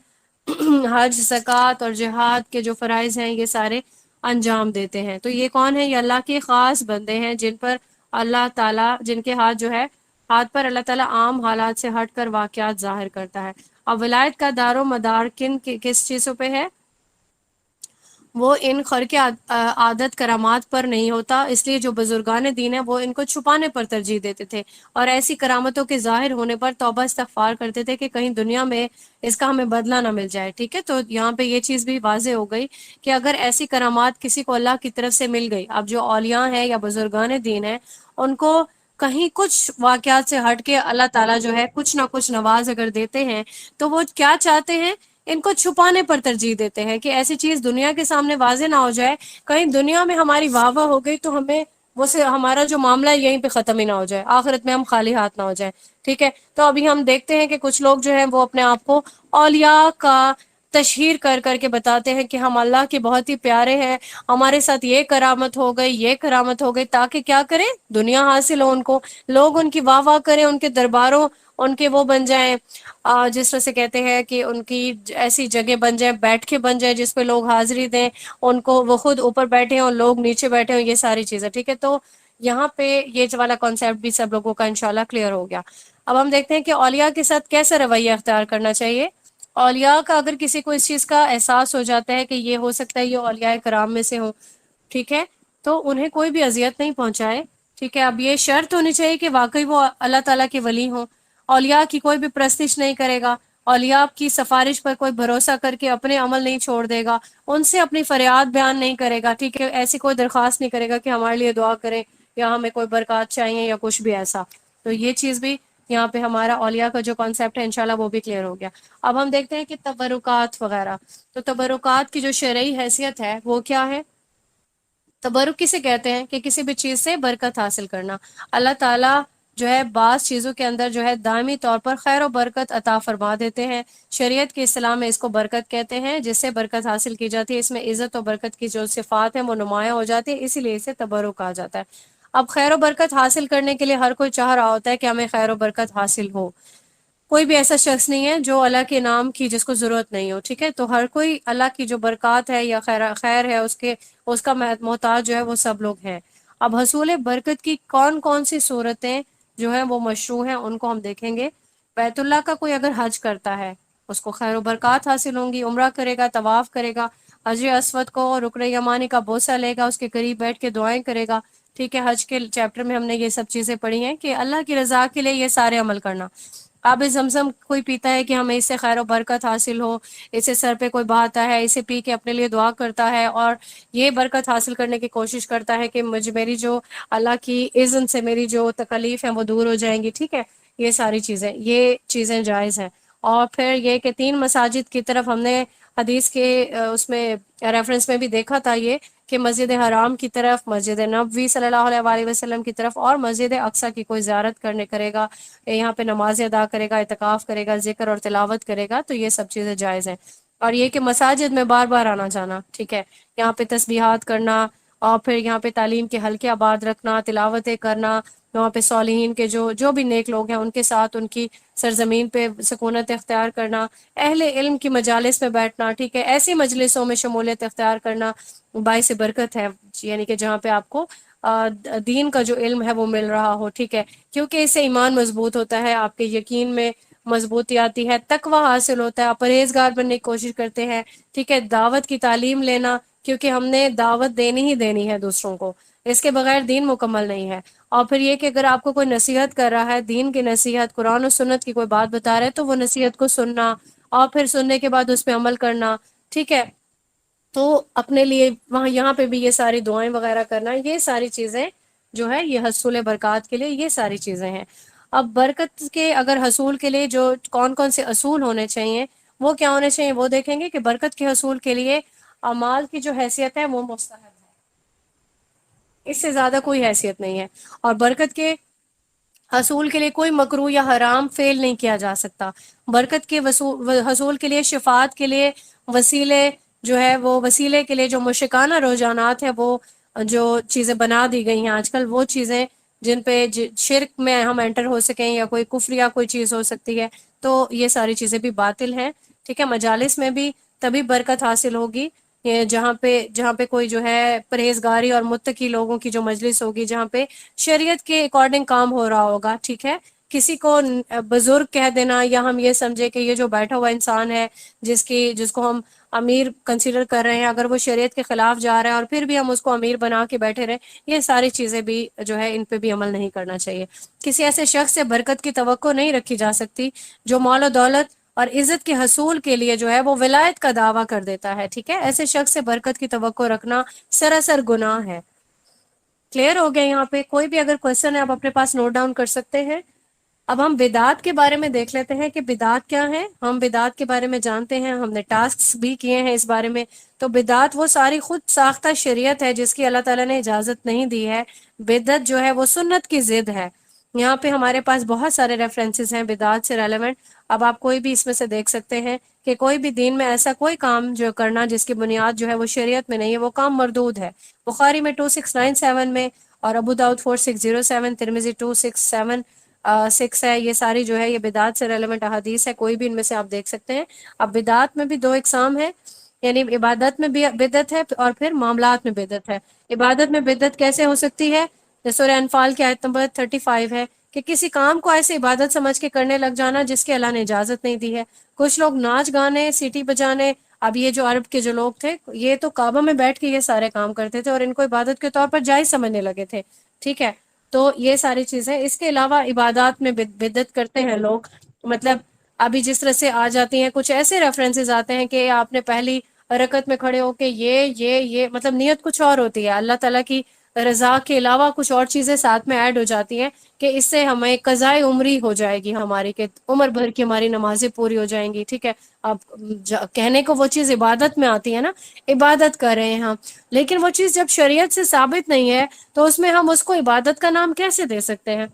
حج، زکوٰۃ اور جہاد کے جو فرائض ہیں یہ سارے انجام دیتے ہیں. تو یہ کون ہے؟ یہ اللہ کے خاص بندے ہیں جن پر اللہ تعالیٰ، جن کے ہاتھ پر اللہ تعالیٰ عام حالات سے ہٹ کر واقعات ظاہر کرتا ہے. اب ولایت کا دار و مدار کس چیزوں پہ ہے؟ وہ ان خرق عادت کرامات پر نہیں ہوتا، اس لیے جو بزرگان دین ہیں وہ ان کو چھپانے پر ترجیح دیتے تھے اور ایسی کرامتوں کے ظاہر ہونے پر توبہ استغفار کرتے تھے کہ کہیں دنیا میں اس کا ہمیں بدلہ نہ مل جائے. ٹھیک ہے، تو یہاں پہ یہ چیز بھی واضح ہو گئی کہ اگر ایسی کرامات کسی کو اللہ کی طرف سے مل گئی، اب جو اولیاء ہیں یا بزرگان دین ہیں ان کو کہیں کچھ واقعات سے ہٹ کے اللہ تعالیٰ جو ہے کچھ نہ کچھ نواز اگر دیتے ہیں تو وہ کیا چاہتے ہیں؟ ان کو چھپانے پر ترجیح دیتے ہیں کہ ایسی چیز دنیا کے سامنے واضح نہ ہو جائے، کہیں دنیا میں ہماری واہ واہ ہو گئی تو ہمیں وہ سے ہمارا جو معاملہ ہے یہیں پہ ختم ہی نہ ہو جائے، آخرت میں ہم خالی ہاتھ نہ ہو جائیں. ٹھیک ہے، تو ابھی ہم دیکھتے ہیں کہ کچھ لوگ جو ہیں وہ اپنے آپ کو اولیاء کا تشہیر کر کر کے بتاتے ہیں کہ ہم اللہ کے بہت ہی پیارے ہیں، ہمارے ساتھ یہ کرامت ہو گئی، یہ کرامت ہو گئی، تاکہ کیا کریں؟ دنیا حاصل ہو ان کو، لوگ ان کی واہ واہ کریں، ان کے درباروں ان کے وہ بن جائیں، جس طرح سے کہتے ہیں کہ ان کی ایسی جگہ بن جائے، بیٹھ کے بن جائے جس پہ لوگ حاضری دیں، ان کو وہ خود اوپر بیٹھے اور لوگ نیچے بیٹھے ہوں، یہ ساری چیزیں. ٹھیک ہے، تو یہاں پہ یہ والا کانسیپٹ بھی سب لوگوں کا انشاءاللہ کلیئر ہو گیا. اب ہم دیکھتے ہیں کہ اولیاء کے ساتھ کیسا رویہ اختیار کرنا چاہیے. اولیاء کا اگر کسی کو اس چیز کا احساس ہو جاتا ہے کہ یہ ہو سکتا ہے یہ اولیاء کرام میں سے ہو، ٹھیک ہے، تو انہیں کوئی بھی اذیت نہیں پہنچائے. ٹھیک ہے، اب یہ شرط ہونی چاہیے کہ واقعی وہ اللہ تعالیٰ کے ولی ہوں. اولیاء کی کوئی بھی پرستش نہیں کرے گا، اولیاء کی سفارش پر کوئی بھروسہ کر کے اپنے عمل نہیں چھوڑ دے گا، ان سے اپنی فریاد بیان نہیں کرے گا. ٹھیک ہے، ایسی کوئی درخواست نہیں کرے گا کہ ہمارے لیے دعا کریں یا ہمیں کوئی برکات چاہیے یا کچھ بھی ایسا. تو یہ چیز بھی یہاں پہ ہمارا اولیاء کا جو کانسیپٹ ہے انشاءاللہ وہ بھی کلیئر ہو گیا. اب ہم دیکھتے ہیں کہ تبرکات وغیرہ. تو تبرکات کی جو شرعی حیثیت ہے وہ کیا ہے؟ تبرک کسے کہتے ہیں؟ کہ کسی بھی چیز سے برکت حاصل کرنا. اللہ تعالیٰ جو ہے بعض چیزوں کے اندر جو ہے دائمی طور پر خیر و برکت عطا فرما دیتے ہیں. شریعت کے اسلام میں اس کو برکت کہتے ہیں، جس سے برکت حاصل کی جاتی ہے. اس میں عزت و برکت کی جو صفات ہیں وہ نمایاں ہو جاتی ہے، اسی لیے اسے تبرک کہا جاتا ہے. اب خیر و برکت حاصل کرنے کے لیے ہر کوئی چاہ رہا ہوتا ہے کہ ہمیں خیر و برکت حاصل ہو. کوئی بھی ایسا شخص نہیں ہے جو اللہ کے نام کی جس کو ضرورت نہیں ہو. ٹھیک ہے، تو ہر کوئی اللہ کی جو برکات ہے یا خیر ہے اس کا محتاج جو ہے وہ سب لوگ ہیں. اب حصول برکت کی کون کون سی صورتیں جو ہیں وہ مشروع ہیں ان کو ہم دیکھیں گے. بیت اللہ کا کوئی اگر حج کرتا ہے اس کو خیر و برکات حاصل ہوں گی. عمرہ کرے گا، طواف کرے گا، حجر اسود کو رکن یمانی کا بوسہ لے گا، اس کے قریب بیٹھ کے دعائیں کرے گا. ٹھیک ہے، حج کے چیپٹر میں ہم نے یہ سب چیزیں پڑھی ہیں کہ اللہ کی رضا کے لیے یہ سارے عمل کرنا. آب زمزم کوئی پیتا ہے کہ ہمیں اس سے خیر و برکت حاصل ہو، اسے سر پہ کوئی بہاتا ہے، اسے پی کے اپنے لیے دعا کرتا ہے اور یہ برکت حاصل کرنے کی کوشش کرتا ہے کہ میری جو اللہ کی اذن سے میری جو تکالیف ہیں وہ دور ہو جائیں گی. ٹھیک ہے، یہ ساری چیزیں یہ چیزیں جائز ہیں. اور پھر یہ کہ 3 مساجد کی طرف ہم نے حدیث کے اس میں ریفرنس میں بھی دیکھا تھا یہ کہ مسجد حرام کی طرف، مسجد نبوی صلی اللہ علیہ وآلہ وسلم کی طرف اور مسجد اقصی کی کوئی زیارت کرے گا، یہاں پہ نماز ادا کرے گا، اعتکاف کرے گا، ذکر اور تلاوت کرے گا، تو یہ سب چیزیں جائز ہیں. اور یہ کہ مساجد میں بار بار آنا جانا، ٹھیک ہے، یہاں پہ تسبیحات کرنا اور پھر یہاں پہ تعلیم کے حلقے آباد رکھنا، تلاوتیں کرنا، وہاں پہ صالحین کے جو بھی نیک لوگ ہیں ان کے ساتھ ان کی سرزمین پہ سکونت اختیار کرنا، اہل علم کی مجالس میں بیٹھنا. ٹھیک ہے، ایسی مجلسوں میں شمولیت اختیار کرنا باعث برکت ہے، یعنی کہ جہاں پہ آپ کو دین کا جو علم ہے وہ مل رہا ہو. ٹھیک ہے، کیونکہ اس سے ایمان مضبوط ہوتا ہے، آپ کے یقین میں مضبوطی آتی ہے، تقوی حاصل ہوتا ہے، آپ پرہیزگار بننے کی کوشش کرتے ہیں. ٹھیک ہے، دعوت کی تعلیم لینا، کیونکہ ہم نے دعوت دینی ہی دینی ہے دوسروں کو. اس کے بغیر دین مکمل نہیں ہے۔ اور پھر یہ کہ اگر آپ کو کوئی نصیحت کر رہا ہے، دین کی نصیحت، قرآن و سنت کی کوئی بات بتا رہا ہے، تو وہ نصیحت کو سننا اور پھر سننے کے بعد اس پہ عمل کرنا، ٹھیک ہے، تو اپنے لیے وہاں یہاں پہ بھی یہ ساری دعائیں وغیرہ کرنا، یہ ساری چیزیں جو ہے یہ حصول برکات کے لیے یہ ساری چیزیں ہیں۔ اب برکت کے اگر حصول کے لیے جو کون کون سے اصول ہونے چاہیے، وہ کیا ہونے چاہیے، وہ دیکھیں گے کہ برکت کے حصول کے لیے اعمال کی جو حیثیت ہے وہ مستحب ہے، اس سے زیادہ کوئی حیثیت نہیں ہے۔ اور برکت کے حصول کے لیے کوئی مکروہ یا حرام فعل نہیں کیا جا سکتا۔ برکت کے حصول کے لیے، شفاعت کے لیے وسیلے جو ہے وہ وسیلے کے لیے جو مشرکانہ رجحانات ہیں، وہ جو چیزیں بنا دی گئی ہیں آج کل، وہ چیزیں جن پہ شرک میں ہم انٹر ہو سکیں یا کوئی کفر یا کوئی چیز ہو سکتی ہے، تو یہ ساری چیزیں بھی باطل ہیں، ٹھیک ہے۔ مجالس میں بھی تبھی برکت حاصل ہوگی یہ جہاں پہ کوئی جو ہے پرہیزگاری اور متقی لوگوں کی جو مجلس ہوگی، جہاں پہ شریعت کے اکارڈنگ کام ہو رہا ہوگا، ٹھیک ہے۔ کسی کو بزرگ کہہ دینا یا ہم یہ سمجھے کہ یہ جو بیٹھا ہوا انسان ہے جس کو ہم امیر کنسیڈر کر رہے ہیں، اگر وہ شریعت کے خلاف جا رہا ہے اور پھر بھی ہم اس کو امیر بنا کے بیٹھے رہے، یہ ساری چیزیں بھی جو ہے ان پہ بھی عمل نہیں کرنا چاہیے۔ کسی ایسے شخص سے برکت کی توقع نہیں رکھی جا سکتی جو مال و دولت اور عزت کے حصول کے لیے جو ہے وہ ولایت کا دعویٰ کر دیتا ہے، ٹھیک ہے۔ ایسے شخص سے برکت کی توقع رکھنا سراسر گناہ ہے۔ کلیئر ہو گیا؟ یہاں پہ کوئی بھی اگر کوشچن ہے آپ اپنے پاس نوٹ ڈاؤن کر سکتے ہیں۔ اب ہم بدعات کے بارے میں دیکھ لیتے ہیں کہ بدعات کیا ہے۔ ہم بدعات کے بارے میں جانتے ہیں، ہم نے ٹاسکس بھی کیے ہیں اس بارے میں۔ تو بدعات وہ ساری خود ساختہ شریعت ہے جس کی اللہ تعالیٰ نے اجازت نہیں دی ہے۔ بدعت جو ہے وہ سنت کی ضد ہے۔ یہاں پہ ہمارے پاس بہت سارے ریفرنسز ہیں بدعات سے ریلیونٹ۔ اب آپ کوئی بھی اس میں سے دیکھ سکتے ہیں کہ کوئی بھی دین میں ایسا کوئی کام جو کرنا جس کی بنیاد جو ہے وہ شریعت میں نہیں ہے، وہ کام مردود ہے۔ بخاری میں 2697 میں، اور ابو داؤد 4607، ترمذی 2676 ہے، یہ ساری جو ہے یہ بدعات سے ریلیونٹ احادیث ہے، کوئی بھی ان میں سے آپ دیکھ سکتے ہیں۔ اب بدعات میں بھی دو اقسام ہے، یعنی عبادت میں بھی بدعت ہے اور پھر معاملات میں بدعت ہے۔ عبادت میں بدعت کیسے ہو سکتی ہے؟ سورہ انفال کی آیت نمبر 35 ہے کہ کسی کام کو ایسے عبادت سمجھ کے کرنے لگ جانا جس کے اللہ نے اجازت نہیں دی ہے۔ کچھ لوگ ناچ گانے، سیٹی بجانے، اب یہ جو عرب کے جو لوگ تھے یہ تو کعبہ میں بیٹھ کے یہ سارے کام کرتے تھے اور ان کو عبادت کے طور پر جائز سمجھنے لگے تھے، ٹھیک ہے۔ تو یہ ساری چیزیں، اس کے علاوہ عبادات میں بدعت کرتے ہیں لوگ، مطلب ابھی جس طرح سے آ جاتی ہیں کچھ ایسے ریفرنسز آتے ہیں کہ آپ نے پہلی رکعت میں کھڑے ہو کے یہ مطلب نیت کچھ اور ہوتی ہے، اللہ تعالیٰ کی رضا کے علاوہ کچھ اور چیزیں ساتھ میں ایڈ ہو جاتی ہیں کہ اس سے ہمیں قضائے عمری ہو جائے گی ہماری، کہ عمر بھر کی ہماری نمازیں پوری ہو جائیں گی، ٹھیک ہے۔ اب کہنے کو وہ چیز عبادت میں آتی ہے نا، عبادت کر رہے ہیں ہم، لیکن وہ چیز جب شریعت سے ثابت نہیں ہے تو اس میں ہم اس کو عبادت کا نام کیسے دے سکتے ہیں؟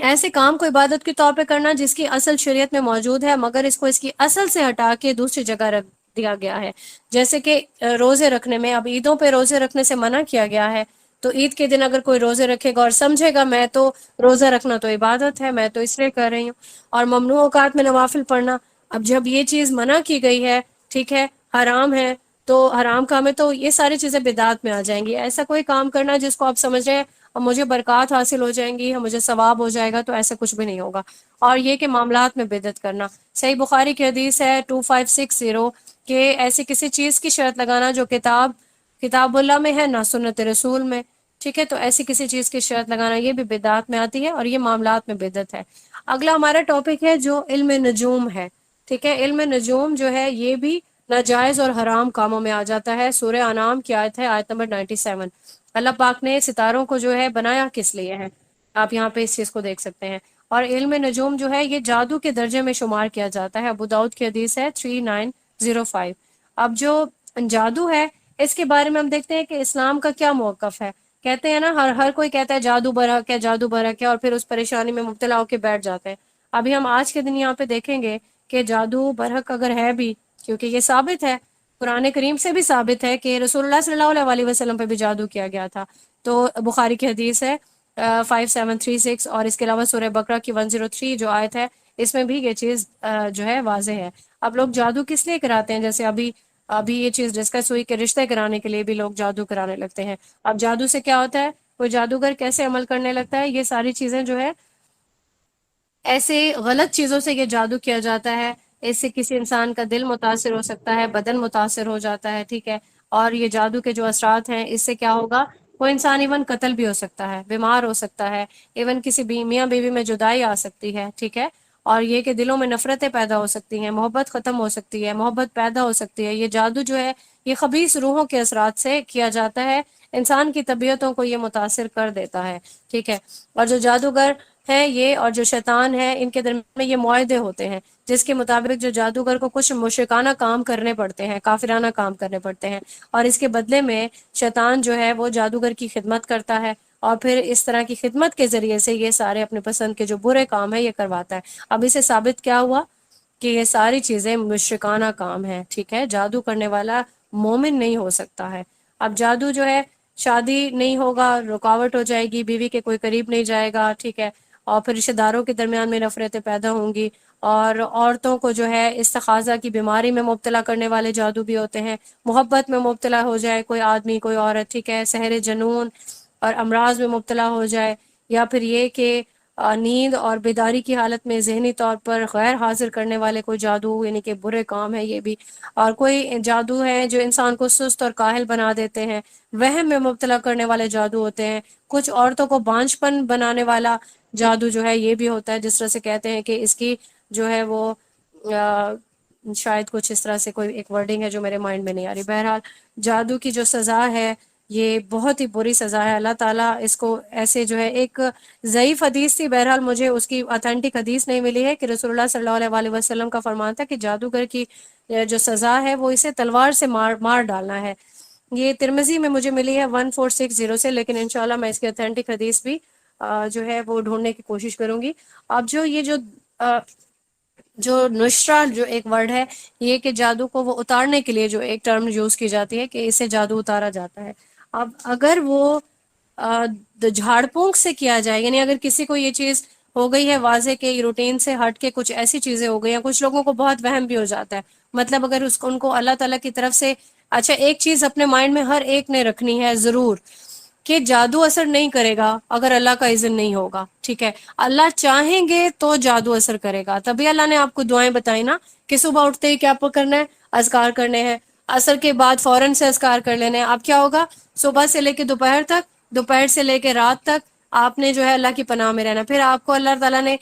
ایسے کام کو عبادت کے طور پہ کرنا جس کی اصل شریعت میں موجود ہے مگر اس کو اس کی اصل سے ہٹا کے دوسری جگہ رکھ دیا گیا ہے، جیسے کہ روزے رکھنے میں، اب عیدوں پہ روزے رکھنے سے منع کیا گیا ہے، تو عید کے دن اگر کوئی روزے رکھے گا اور سمجھے گا میں تو روزہ رکھنا تو عبادت ہے، میں تو اس لیے کر رہی ہوں، اور ممنوع اوقات میں نوافل پڑھنا، اب جب یہ چیز منع کی گئی ہے، ٹھیک ہے، حرام ہے، تو حرام کام ہے، تو یہ ساری چیزیں بدعات میں آ جائیں گی۔ ایسا کوئی کام کرنا جس کو آپ سمجھ رہے ہیں اب مجھے برکات حاصل ہو جائیں گی، مجھے ثواب ہو جائے گا، تو ایسا کچھ بھی نہیں ہوگا۔ اور یہ کہ معاملات میں بدعت کرنا، صحیح بخاری کی حدیث ہے 2560 کہ ایسی کسی چیز کی شرط لگانا جو کتاب اللہ میں ہے نہ سنت رسول میں، ٹھیک ہے، تو ایسی کسی چیز کی شرط لگانا یہ بھی بدعات میں آتی ہے اور یہ معاملات میں بدعت ہے۔ اگلا ہمارا ٹاپک ہے جو علم نجوم ہے، ٹھیک ہے۔ علم نجوم جو ہے یہ بھی ناجائز اور حرام کاموں میں آ جاتا ہے۔ سورہ انعام کی آیت ہے، آیت نمبر 97۔ اللہ پاک نے ستاروں کو جو ہے بنایا کس لیے ہے، آپ یہاں پہ اس چیز کو دیکھ سکتے ہیں۔ اور علم نجوم جو ہے یہ جادو کے درجے میں شمار کیا جاتا ہے، ابو داؤد کی حدیث ہے 3905۔ اب جو جادو ہے اس کے بارے میں ہم دیکھتے ہیں کہ اسلام کا کیا موقف ہے۔ کہتے ہیں نا ہر کوئی کہتا ہے جادو برحق ہے، جادو برحق ہے، اور پھر اس پریشانی میں مبتلا ہو کے بیٹھ جاتے ہیں۔ ابھی ہم آج کے دن یہاں پہ دیکھیں گے کہ جادو برحق اگر ہے بھی، کیونکہ یہ ثابت ہے، قرآن کریم سے بھی ثابت ہے کہ رسول اللہ صلی اللہ علیہ وسلم پہ بھی جادو کیا گیا تھا، تو بخاری کی حدیث ہے 5736، اور اس کے علاوہ سورہ بقرہ کی 103 جو آیت ہے اس میں بھی یہ چیز جو ہے واضح ہے۔ اب لوگ جادو کس لیے کراتے ہیں؟ جیسے ابھی یہ چیز ڈسکس ہوئی کہ رشتے کرانے کے لیے بھی لوگ جادو کرانے لگتے ہیں۔ اب جادو سے کیا ہوتا ہے، کوئی جادوگر کیسے عمل کرنے لگتا ہے، یہ ساری چیزیں جو ہے ایسے غلط چیزوں سے یہ جادو کیا جاتا ہے، اس سے کسی انسان کا دل متاثر ہو سکتا ہے، بدن متاثر ہو جاتا ہے، ٹھیک ہے، اور یہ جادو کے جو اثرات ہیں اس سے کیا ہوگا، وہ انسان ایون قتل بھی ہو سکتا ہے، بیمار ہو سکتا ہے، ایون کسی میاں بیوی میں جدائی آ سکتی ہے، ٹھیک ہے، اور یہ کہ دلوں میں نفرتیں پیدا ہو سکتی ہیں، محبت ختم ہو سکتی ہے، محبت پیدا ہو سکتی ہے۔ یہ جادو جو ہے یہ خبیث روحوں کے اثرات سے کیا جاتا ہے، انسان کی طبیعتوں کو یہ متاثر کر دیتا ہے، ٹھیک ہے۔ اور جو جادوگر ہیں یہ اور جو شیطان ہے ان کے درمیان میں یہ معاہدے ہوتے ہیں جس کے مطابق جو جادوگر کو کچھ مشرکانہ کام کرنے پڑتے ہیں، کافرانہ کام کرنے پڑتے ہیں، اور اس کے بدلے میں شیطان جو ہے وہ جادوگر کی خدمت کرتا ہے، اور پھر اس طرح کی خدمت کے ذریعے سے یہ سارے اپنے پسند کے جو برے کام ہیں یہ کرواتا ہے۔ اب اسے ثابت کیا ہوا کہ یہ ساری چیزیں مشرکانہ کام ہیں، ٹھیک ہے، جادو کرنے والا مومن نہیں ہو سکتا ہے۔ اب جادو جو ہے شادی نہیں ہوگا، رکاوٹ ہو جائے گی، بیوی کے کوئی قریب نہیں جائے گا، ٹھیک ہے، اور پھر رشتہ داروں کے درمیان میں نفرتیں پیدا ہوں گی، اور عورتوں کو جو ہے استحاضہ کی بیماری میں مبتلا کرنے والے جادو بھی ہوتے ہیں، محبت میں مبتلا ہو جائے کوئی آدمی کوئی عورت، ٹھیک ہے، سحر جنون اور امراض میں مبتلا ہو جائے، یا پھر یہ کہ نیند اور بیداری کی حالت میں ذہنی طور پر غیر حاضر کرنے والے کوئی جادو، یعنی کہ برے کام ہے یہ بھی، اور کوئی جادو ہے جو انسان کو سست اور کاہل بنا دیتے ہیں، وہم میں مبتلا کرنے والے جادو ہوتے ہیں، کچھ عورتوں کو بانجھ پن بنانے والا جادو جو ہے یہ بھی ہوتا ہے، جس طرح سے کہتے ہیں کہ اس کی جو ہے وہ شاید کچھ اس طرح سے کوئی ایک ورڈنگ ہے جو میرے مائنڈ میں نہیں آ رہی، بہرحال جادو کی جو سزا ہے یہ بہت ہی بری سزا ہے، اللہ تعالیٰ اس کو ایسے جو ہے ایک ضعیف حدیث تھی، بہرحال مجھے اس کی اتھینٹک حدیث نہیں ملی ہے کہ رسول اللہ صلی اللہ علیہ وسلم کا فرمان تھا کہ جادوگر کی جو سزا ہے وہ اسے تلوار سے مار ڈالنا ہے۔ یہ ترمذی میں مجھے ملی ہے 1460 سے، لیکن انشاءاللہ میں اس کی اتھینٹک حدیث بھی جو ہے وہ ڈھونڈنے کی کوشش کروں گی۔ اب جو یہ جو نشرہ جو ایک ورڈ ہے، یہ کہ جادو کو وہ اتارنے کے لیے جو ایک ٹرم یوز کی جاتی ہے کہ اسے جادو اتارا جاتا ہے۔ اب اگر وہ جھاڑ پھونک سے کیا جائے، یعنی اگر کسی کو یہ چیز ہو گئی ہے واضح کہ روٹین سے ہٹ کے کچھ ایسی چیزیں ہو گئی ہیں، کچھ لوگوں کو بہت وہم بھی ہو جاتا ہے، مطلب اگر ان کو اللہ تعالیٰ کی طرف سے اچھا ایک چیز اپنے مائنڈ میں ہر ایک نے رکھنی ہے ضرور کہ جادو اثر نہیں کرے گا اگر اللہ کا اذن نہیں ہوگا، ٹھیک ہے، اللہ چاہیں گے تو جادو اثر کرے گا، تبھی اللہ نے آپ کو دعائیں بتائی نا کہ صبح اٹھتے ہی کیا کرنا ہے، اذکار کرنے ہیں، عصر کے بعد فوراً سے اذکار کر لینے ہیں۔ اب کیا ہوگا، صبح سے لے کے دوپہر تک، دوپہر سے لے کے رات تک آپ نے جو ہے اللہ کی پناہ میں رہنا، پھر آپ کو اللہ تعالیٰ نے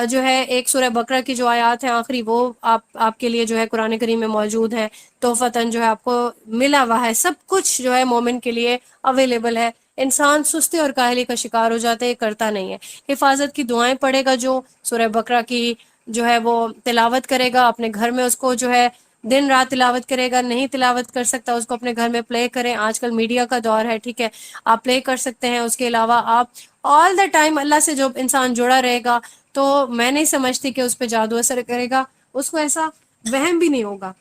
جو ہے ایک سورہ بقرہ کی جو آیات ہیں آخری وہ آپ کے لیے جو ہے قرآن کریم میں موجود ہے، تحفتاً جو ہے آپ کو ملا ہوا ہے، سب کچھ جو ہے مومن کے لیے اویلیبل ہے۔ انسان سستی اور کاہلی کا شکار ہو جاتا ہے، یہ کرتا نہیں ہے، حفاظت کی دعائیں پڑھے گا، جو سورہ بقرہ کی جو ہے وہ تلاوت کرے گا اپنے گھر میں، اس کو جو ہے دن رات تلاوت کرے گا، نہیں تلاوت کر سکتا اس کو اپنے گھر میں پلے کریں، آج کل میڈیا کا دور ہے، ٹھیک ہے، آپ پلے کر سکتے ہیں۔ اس کے علاوہ آپ آل دا ٹائم اللہ سے جو انسان جڑا رہے گا تو میں نہیں سمجھتی کہ اس پہ جادو اثر کرے گا، اس کو ایسا وہم بھی نہیں ہوگا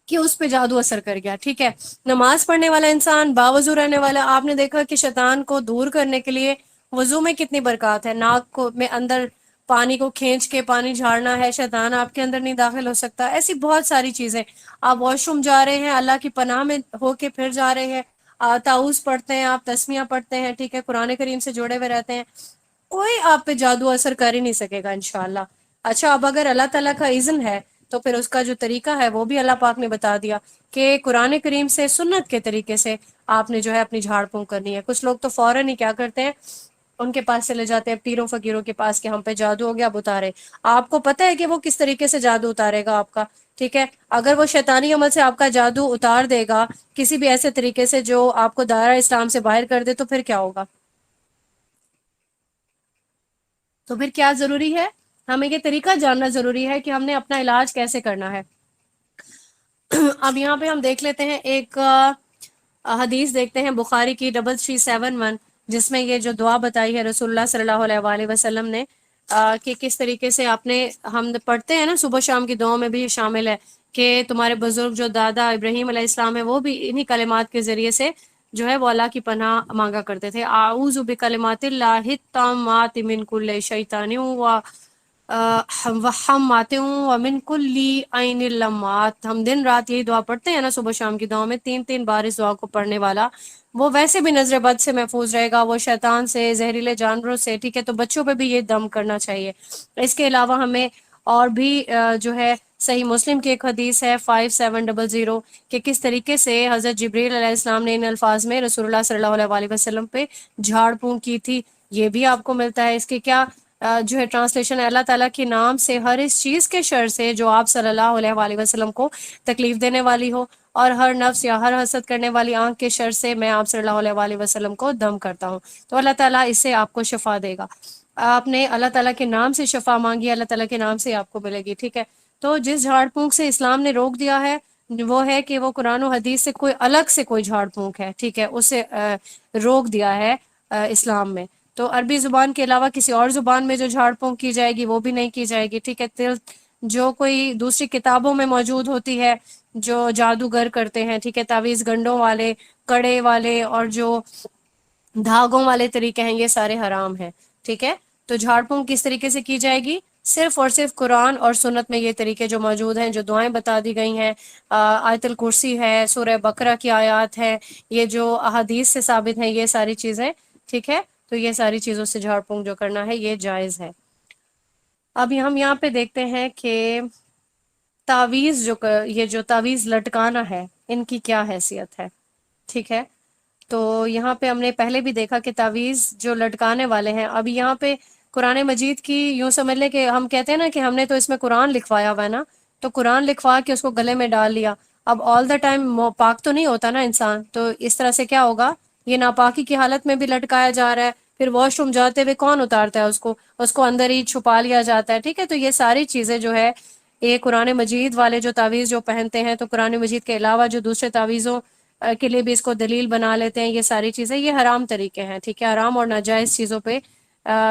کہ اس پہ جادو اثر کر گیا، ٹھیک ہے۔ نماز پڑھنے والا انسان، باوضو رہنے والا، آپ نے دیکھا کہ شیطان کو دور کرنے کے لیے وضو میں کتنی برکات ہے، ناک کو میں اندر پانی کو کھینچ کے پانی جھاڑنا ہے، شیطان آپ کے اندر نہیں داخل ہو سکتا، ایسی بہت ساری چیزیں۔ آپ واش روم جا رہے ہیں، اللہ کی پناہ میں ہو کے پھر جا رہے ہیں، تعوذ پڑھتے ہیں، آپ تسمیہ پڑھتے ہیں، ٹھیک ہے، قرآن کریم سے جڑے ہوئے رہتے ہیں، کوئی آپ پہ جادو اثر کر ہی نہیں سکے گا انشاءاللہ۔ اچھا اب اگر اللہ تعالیٰ کا اذن ہے تو پھر اس کا جو طریقہ ہے وہ بھی اللہ پاک نے بتا دیا کہ قرآن کریم سے سنت کے طریقے سے آپ نے جو ہے اپنی جھاڑ پھونک کرنی ہے۔ کچھ لوگ تو فوراً ہی کیا کرتے ہیں، ان کے پاس چلے جاتے ہیں پیروں فقیروں کے پاس کہ ہم پہ جادو ہو گیا، اب اتارے۔ آپ کو پتہ ہے کہ وہ کس طریقے سے جادو اتارے گا آپ کا، ٹھیک ہے، اگر وہ شیطانی عمل سے آپ کا جادو اتار دے گا کسی بھی ایسے طریقے سے جو آپ کو دائرہ اسلام سے باہر کر دے تو پھر کیا ہوگا؟ تو پھر کیا ضروری ہے، ہمیں یہ طریقہ جاننا ضروری ہے کہ ہم نے اپنا علاج کیسے کرنا ہے۔ اب یہاں پہ ہم دیکھ لیتے ہیں ایک حدیث دیکھتے ہیں بخاری کی 3371، جس میں یہ جو دعا بتائی ہے رسول اللہ صلی اللہ علیہ وآلہ وسلم نے کہ کس طریقے سے آپ نے، ہم پڑھتے ہیں نا صبح شام کی دعاؤں میں بھی یہ شامل ہے کہ تمہارے بزرگ جو دادا ابراہیم علیہ السلام ہے وہ بھی انہی کلمات کے ذریعے سے جو ہے وہ اللہ کی پناہ مانگا کرتے تھے، اعوذ بکلمات اللہ التامات من کل شیطان ہم آتے ہوں ومن کلی عین اللمات۔ ہم دن رات یہی دعا پڑھتے ہیں نا صبح شام کی دعا میں، 3 بار اس دعا کو پڑھنے والا وہ ویسے بھی نظر بد سے محفوظ رہے گا، وہ شیطان سے، زہریلے جانوروں سے، ٹھیک ہے، تو بچوں پہ بھی یہ دم کرنا چاہیے۔ اس کے علاوہ ہمیں اور بھی جو ہے صحیح مسلم کی ایک حدیث ہے 5700 کہ کس طریقے سے حضرت جبریل علیہ السلام نے ان الفاظ میں رسول اللہ صلی اللہ علیہ وسلم پہ جھاڑ پھونک کی تھی، یہ بھی آپ کو ملتا ہے۔ اس کے کیا جو ہے ٹرانسلیشن ہے، اللہ تعالیٰ کے نام سے ہر اس چیز کے شر سے جو آپ صلی اللہ علیہ وآلہ وسلم کو تکلیف دینے والی ہو، اور ہر نفس یا ہر حسد کرنے والی آنکھ کے شر سے میں آپ صلی اللہ علیہ وآلہ وسلم کو دم کرتا ہوں۔ تو اللہ تعالیٰ اس سے آپ کو شفا دے گا۔ آپ نے اللہ تعالیٰ کے نام سے شفا مانگی، اللہ تعالیٰ کے نام سے آپ کو ملے گی، ٹھیک ہے۔ تو جس جھاڑ پھونک سے اسلام نے روک دیا ہے وہ ہے کہ وہ قرآن و حدیث سے کوئی الگ سے کوئی جھاڑ پھونک ہے، ٹھیک ہے، اسے روک دیا ہے اسلام میں۔ تو عربی زبان کے علاوہ کسی اور زبان میں جو جھاڑ پھونک کی جائے گی وہ بھی نہیں کی جائے گی، ٹھیک ہے۔ جو کوئی دوسری کتابوں میں موجود ہوتی ہے، جو جادوگر کرتے ہیں، ٹھیک ہے، تعویذ گنڈوں والے، کڑے والے اور جو دھاگوں والے طریقے ہیں، یہ سارے حرام ہیں، ٹھیک ہے۔ تو جھاڑ پھونک کس طریقے سے کی جائے گی؟ صرف اور صرف قرآن اور سنت میں یہ طریقے جو موجود ہیں، جو دعائیں بتا دی گئی ہیں، آیت الکرسی ہے، سورہ بقرہ کی آیات ہے، یہ جو احادیث سے ثابت ہیں، یہ ساری چیزیں، ٹھیک ہے۔ تو یہ ساری چیزوں سے جھاڑ پھونک جو کرنا ہے یہ جائز ہے۔ اب ہم یہاں پہ دیکھتے ہیں کہ تعویذ یہ جو تعویذ لٹکانا ہے، ان کی کیا حیثیت ہے، ٹھیک ہے۔ تو یہاں پہ ہم نے پہلے بھی دیکھا کہ تعویذ جو لٹکانے والے ہیں، اب یہاں پہ قرآن مجید کی یوں سمجھ لیں کہ ہم کہتے ہیں نا کہ ہم نے تو اس میں قرآن لکھوایا ہوا ہے نا، تو قرآن لکھوا کے اس کو گلے میں ڈال لیا۔ اب آل دا ٹائم پاک تو نہیں ہوتا نا انسان، تو اس طرح سے کیا ہوگا، یہ ناپاکی کی حالت میں بھی لٹکایا جا رہا ہے، پھر واش روم جاتے ہوئے کون اتارتا ہے اس کو اندر ہی چھپا لیا جاتا ہے، ٹھیک ہے۔ تو یہ ساری چیزیں جو ہے، یہ قرآن مجید والے جو تعویذ جو پہنتے ہیں، تو قرآن مجید کے علاوہ جو دوسرے تعویذوں کے لیے بھی اس کو دلیل بنا لیتے ہیں، یہ ساری چیزیں یہ حرام طریقے ہیں، ٹھیک ہے۔ حرام اور ناجائز چیزوں پہ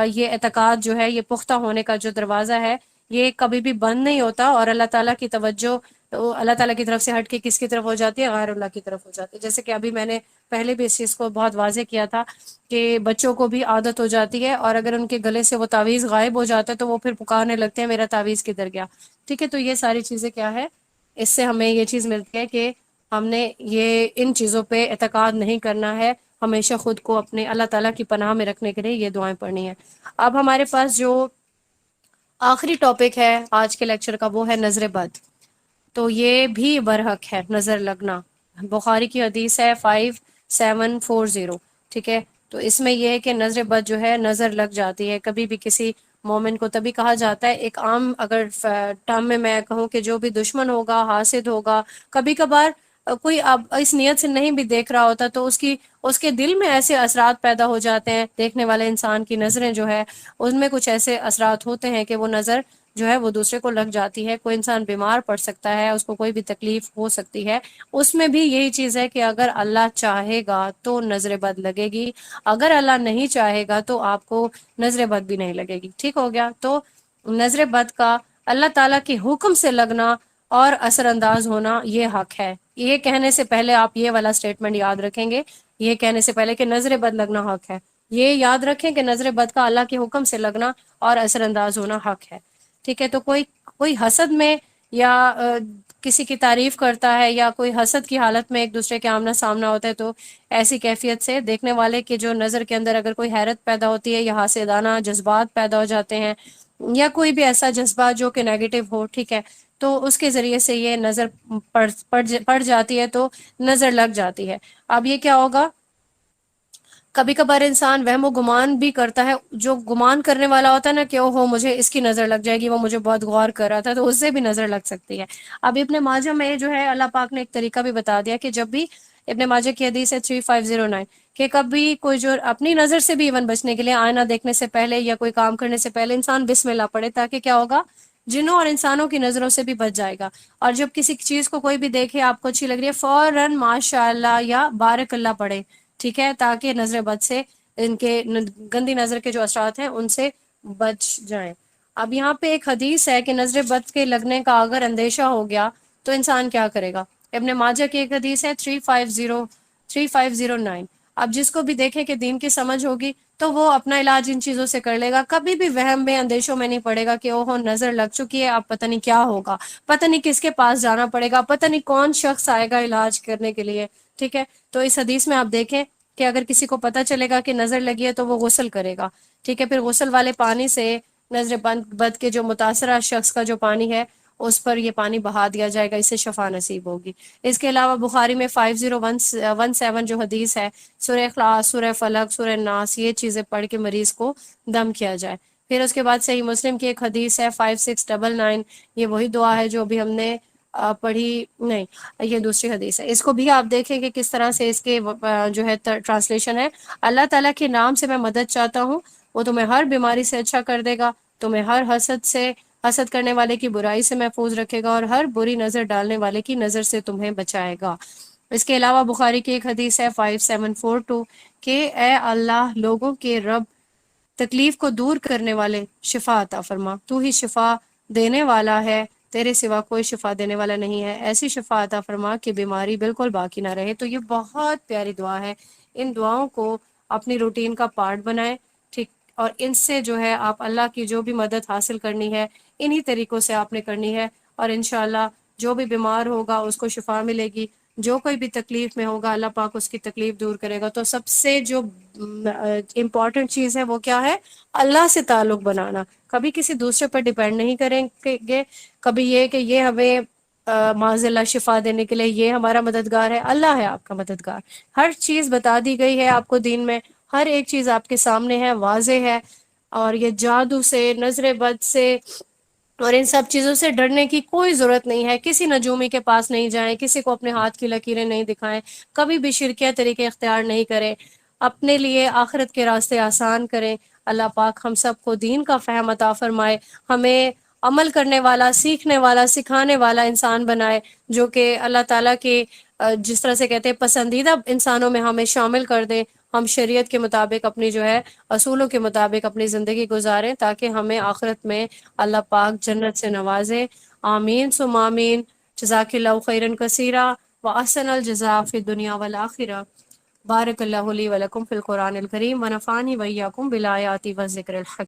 یہ اعتقاد جو ہے، یہ پختہ ہونے کا جو دروازہ ہے، یہ کبھی بھی بند نہیں ہوتا، اور اللہ تعالیٰ کی توجہ اللہ تعالیٰ کی طرف سے ہٹ کے کس کی طرف ہو جاتی ہے؟ غیر اللہ کی طرف ہو جاتی ہے۔ جیسے کہ ابھی میں نے پہلے بھی اس چیز کو بہت واضح کیا تھا کہ بچوں کو بھی عادت ہو جاتی ہے، اور اگر ان کے گلے سے وہ تعویذ غائب ہو جاتا ہے تو وہ پھر پکارنے لگتے ہیں میرا تعویذ کدھر گیا، ٹھیک ہے۔ تو یہ ساری چیزیں کیا ہے، اس سے ہمیں یہ چیز ملتی ہے کہ ہم نے یہ ان چیزوں پہ اعتقاد نہیں کرنا ہے، ہمیشہ خود کو اپنے اللہ تعالیٰ کی پناہ میں رکھنے کے لیے یہ دعائیں پڑھنی ہیں۔ اب ہمارے پاس جو آخری ٹاپک ہے آج کے لیکچر کا وہ ہے نظر بد۔ تو یہ بھی برحق ہے نظر لگنا، بخاری کی حدیث ہے 5740، ٹھیک ہے۔ تو اس میں یہ ہے کہ نظر بد جو ہے نظر لگ جاتی ہے کبھی بھی کسی مومن کو، تبھی کہا جاتا ہے ایک عام اگر ٹرم میں کہوں کہ جو بھی دشمن ہوگا، حاسد ہوگا، کبھی کبھار کوئی اب اس نیت سے نہیں بھی دیکھ رہا ہوتا تو اس کے دل میں ایسے اثرات پیدا ہو جاتے ہیں، دیکھنے والے انسان کی نظریں جو ہے ان میں کچھ ایسے اثرات ہوتے ہیں کہ وہ نظر جو ہے وہ دوسرے کو لگ جاتی ہے۔ کوئی انسان بیمار پڑ سکتا ہے، اس کو کوئی بھی تکلیف ہو سکتی ہے، اس میں بھی یہی چیز ہے کہ اگر اللہ چاہے گا تو نظر بد لگے گی، اگر اللہ نہیں چاہے گا تو آپ کو نظر بد بھی نہیں لگے گی، ٹھیک ہو گیا۔ تو نظر بد کا اللہ تعالیٰ کے حکم سے لگنا اور اثر انداز ہونا یہ حق ہے۔ یہ کہنے سے پہلے آپ یہ والا سٹیٹمنٹ یاد رکھیں گے، یہ کہنے سے پہلے کہ نظر بد لگنا حق ہے، یہ یاد رکھیں کہ نظر بد کا اللہ کے حکم سے لگنا اور اثر انداز ہونا حق ہے، ٹھیک ہے۔ تو کوئی حسد میں یا کسی کی تعریف کرتا ہے یا کوئی حسد کی حالت میں ایک دوسرے کے آمنا سامنا ہوتا ہے، تو ایسی کیفیت سے دیکھنے والے کے جو نظر کے اندر اگر کوئی حیرت پیدا ہوتی ہے یا حاسدانہ جذبات پیدا ہو جاتے ہیں یا کوئی بھی ایسا جذبہ جو کہ نیگیٹو ہو، ٹھیک ہے، تو اس کے ذریعے سے یہ نظر پڑ جاتی ہے، تو نظر لگ جاتی ہے۔ اب یہ کیا ہوگا، کبھی کبھار انسان وہم و گمان بھی کرتا ہے، جو گمان کرنے والا ہوتا ہے نا کہ اوہو مجھے اس کی نظر لگ جائے گی، وہ مجھے بہت غور کر رہا تھا، تو اس سے بھی نظر لگ سکتی ہے۔ اب ابن ماجہ میں جو ہے اللہ پاک نے ایک طریقہ بھی بتا دیا کہ جب بھی ابن ماجہ کی حدیث ہے 3509 کہ کبھی کوئی جو اپنی نظر سے بھی ایون بچنے کے لیے آئینہ دیکھنے سے پہلے یا کوئی کام کرنے سے پہلے انسان بسم اللہ پڑھے، تاکہ کیا ہوگا، جنوں اور انسانوں کی نظروں سے بھی بچ جائے گا۔ اور جب کسی چیز کو کوئی بھی دیکھے آپ کو اچھی لگ رہی ہے، فوراً ماشاء اللہ یا بارک اللہ پڑھے، ٹھیک ہے، تاکہ نظر بد سے، ان کے گندی نظر کے جو اثرات ہیں ان سے بچ جائیں۔ اب یہاں پہ ایک حدیث ہے کہ نظر بد کے لگنے کا اگر اندیشہ ہو گیا تو انسان کیا کرے گا۔ ابن ماجہ کی ایک حدیث ہے 3509۔ اب جس کو بھی دیکھے کہ دین کی سمجھ ہوگی تو وہ اپنا علاج ان چیزوں سے کر لے گا، کبھی بھی وہم میں اندیشوں میں نہیں پڑے گا کہ اوہو نظر لگ چکی ہے، اب پتہ نہیں کیا ہوگا، پتہ نہیں کس کے پاس جانا پڑے گا، پتہ نہیں کون شخص آئے گا علاج کرنے کے لیے، ٹھیک ہے۔ تو اس حدیث میں آپ دیکھیں کہ اگر کسی کو پتہ چلے گا کہ نظر لگی ہے تو وہ غسل کرے گا، ٹھیک ہے، پھر غسل والے پانی سے نظر بد کے جو متاثرہ شخص کا جو پانی ہے اس پر یہ پانی بہا دیا جائے گا، اس سے شفا نصیب ہوگی۔ اس کے علاوہ بخاری میں 5017 جو حدیث ہے، سورہ اخلاص، سورہ فلق، سورہ ناس، یہ چیزیں پڑھ کے مریض کو دم کیا جائے۔ پھر اس کے بعد صحیح مسلم کی ایک حدیث ہے 5699، یہ وہی دعا ہے جو ابھی ہم نے پڑھی نہیں، یہ دوسری حدیث ہے۔ اس کو بھی آپ دیکھیں کہ کس طرح سے اس کے جو ہے ٹرانسلیشن ہے، اللہ تعالیٰ کے نام سے میں مدد چاہتا ہوں، وہ تمہیں ہر بیماری سے اچھا کر دے گا، تمہیں ہر حسد کرنے والے کی برائی سے محفوظ رکھے گا، اور ہر بری نظر ڈالنے والے کی نظر سے تمہیں بچائے گا۔ اس کے علاوہ بخاری کی ایک حدیث ہے 5742 کہ اے اللہ لوگوں کے رب، تکلیف کو دور کرنے والے، شفا عطا فرما، تو ہی شفا دینے والا ہے، تیرے سوا کوئی شفا دینے والا نہیں ہے، ایسی شفا عطا فرما کہ بیماری بالکل باقی نہ رہے۔ تو یہ بہت پیاری دعا ہے، ان دعاؤں کو اپنی روٹین کا پارٹ بنائیں، ٹھیک، اور ان سے جو ہے آپ اللہ کی جو بھی مدد حاصل کرنی ہے انہی طریقوں سے آپ نے کرنی ہے، اور انشاءاللہ جو بھی بیمار ہوگا اس کو شفا ملے گی، جو کوئی بھی تکلیف میں ہوگا اللہ پاک اس کی تکلیف دور کرے گا۔ تو سب سے جو امپورٹنٹ چیز ہے وہ کیا ہے؟ اللہ سے تعلق بنانا، کبھی کسی دوسرے پر ڈیپینڈ نہیں کریں گے، کبھی یہ کہ یہ ہمیں معاذ اللہ شفا دینے کے لیے یہ ہمارا مددگار ہے، اللہ ہے آپ کا مددگار۔ ہر چیز بتا دی گئی ہے آپ کو دین میں، ہر ایک چیز آپ کے سامنے ہے، واضح ہے، اور یہ جادو سے، نظر بد سے اور ان سب چیزوں سے ڈرنے کی کوئی ضرورت نہیں ہے۔ کسی نجومی کے پاس نہیں جائیں، کسی کو اپنے ہاتھ کی لکیریں نہیں دکھائیں، کبھی بھی شرکیہ طریقے اختیار نہیں کریں، اپنے لیے آخرت کے راستے آسان کریں۔ اللہ پاک ہم سب کو دین کا فہم عطا فرمائے، ہمیں عمل کرنے والا، سیکھنے والا، سکھانے والا انسان بنائے، جو کہ اللہ تعالیٰ کے جس طرح سے کہتے ہیں پسندیدہ انسانوں میں ہمیں شامل کر دے، ہم شریعت کے مطابق اپنی جو ہے اصولوں کے مطابق اپنی زندگی گزاریں، تاکہ ہمیں آخرت میں اللہ پاک جنت سے نوازے۔ آمین ثم آمین۔ جزاک اللہ خیرا کثیرا واحسن الجزاء فی الدنیا والآخرہ۔ بارک اللہ لی ولکم فی القرآن الکریم ونفعنی وإیاکم بالآیات والذکر الحکیم۔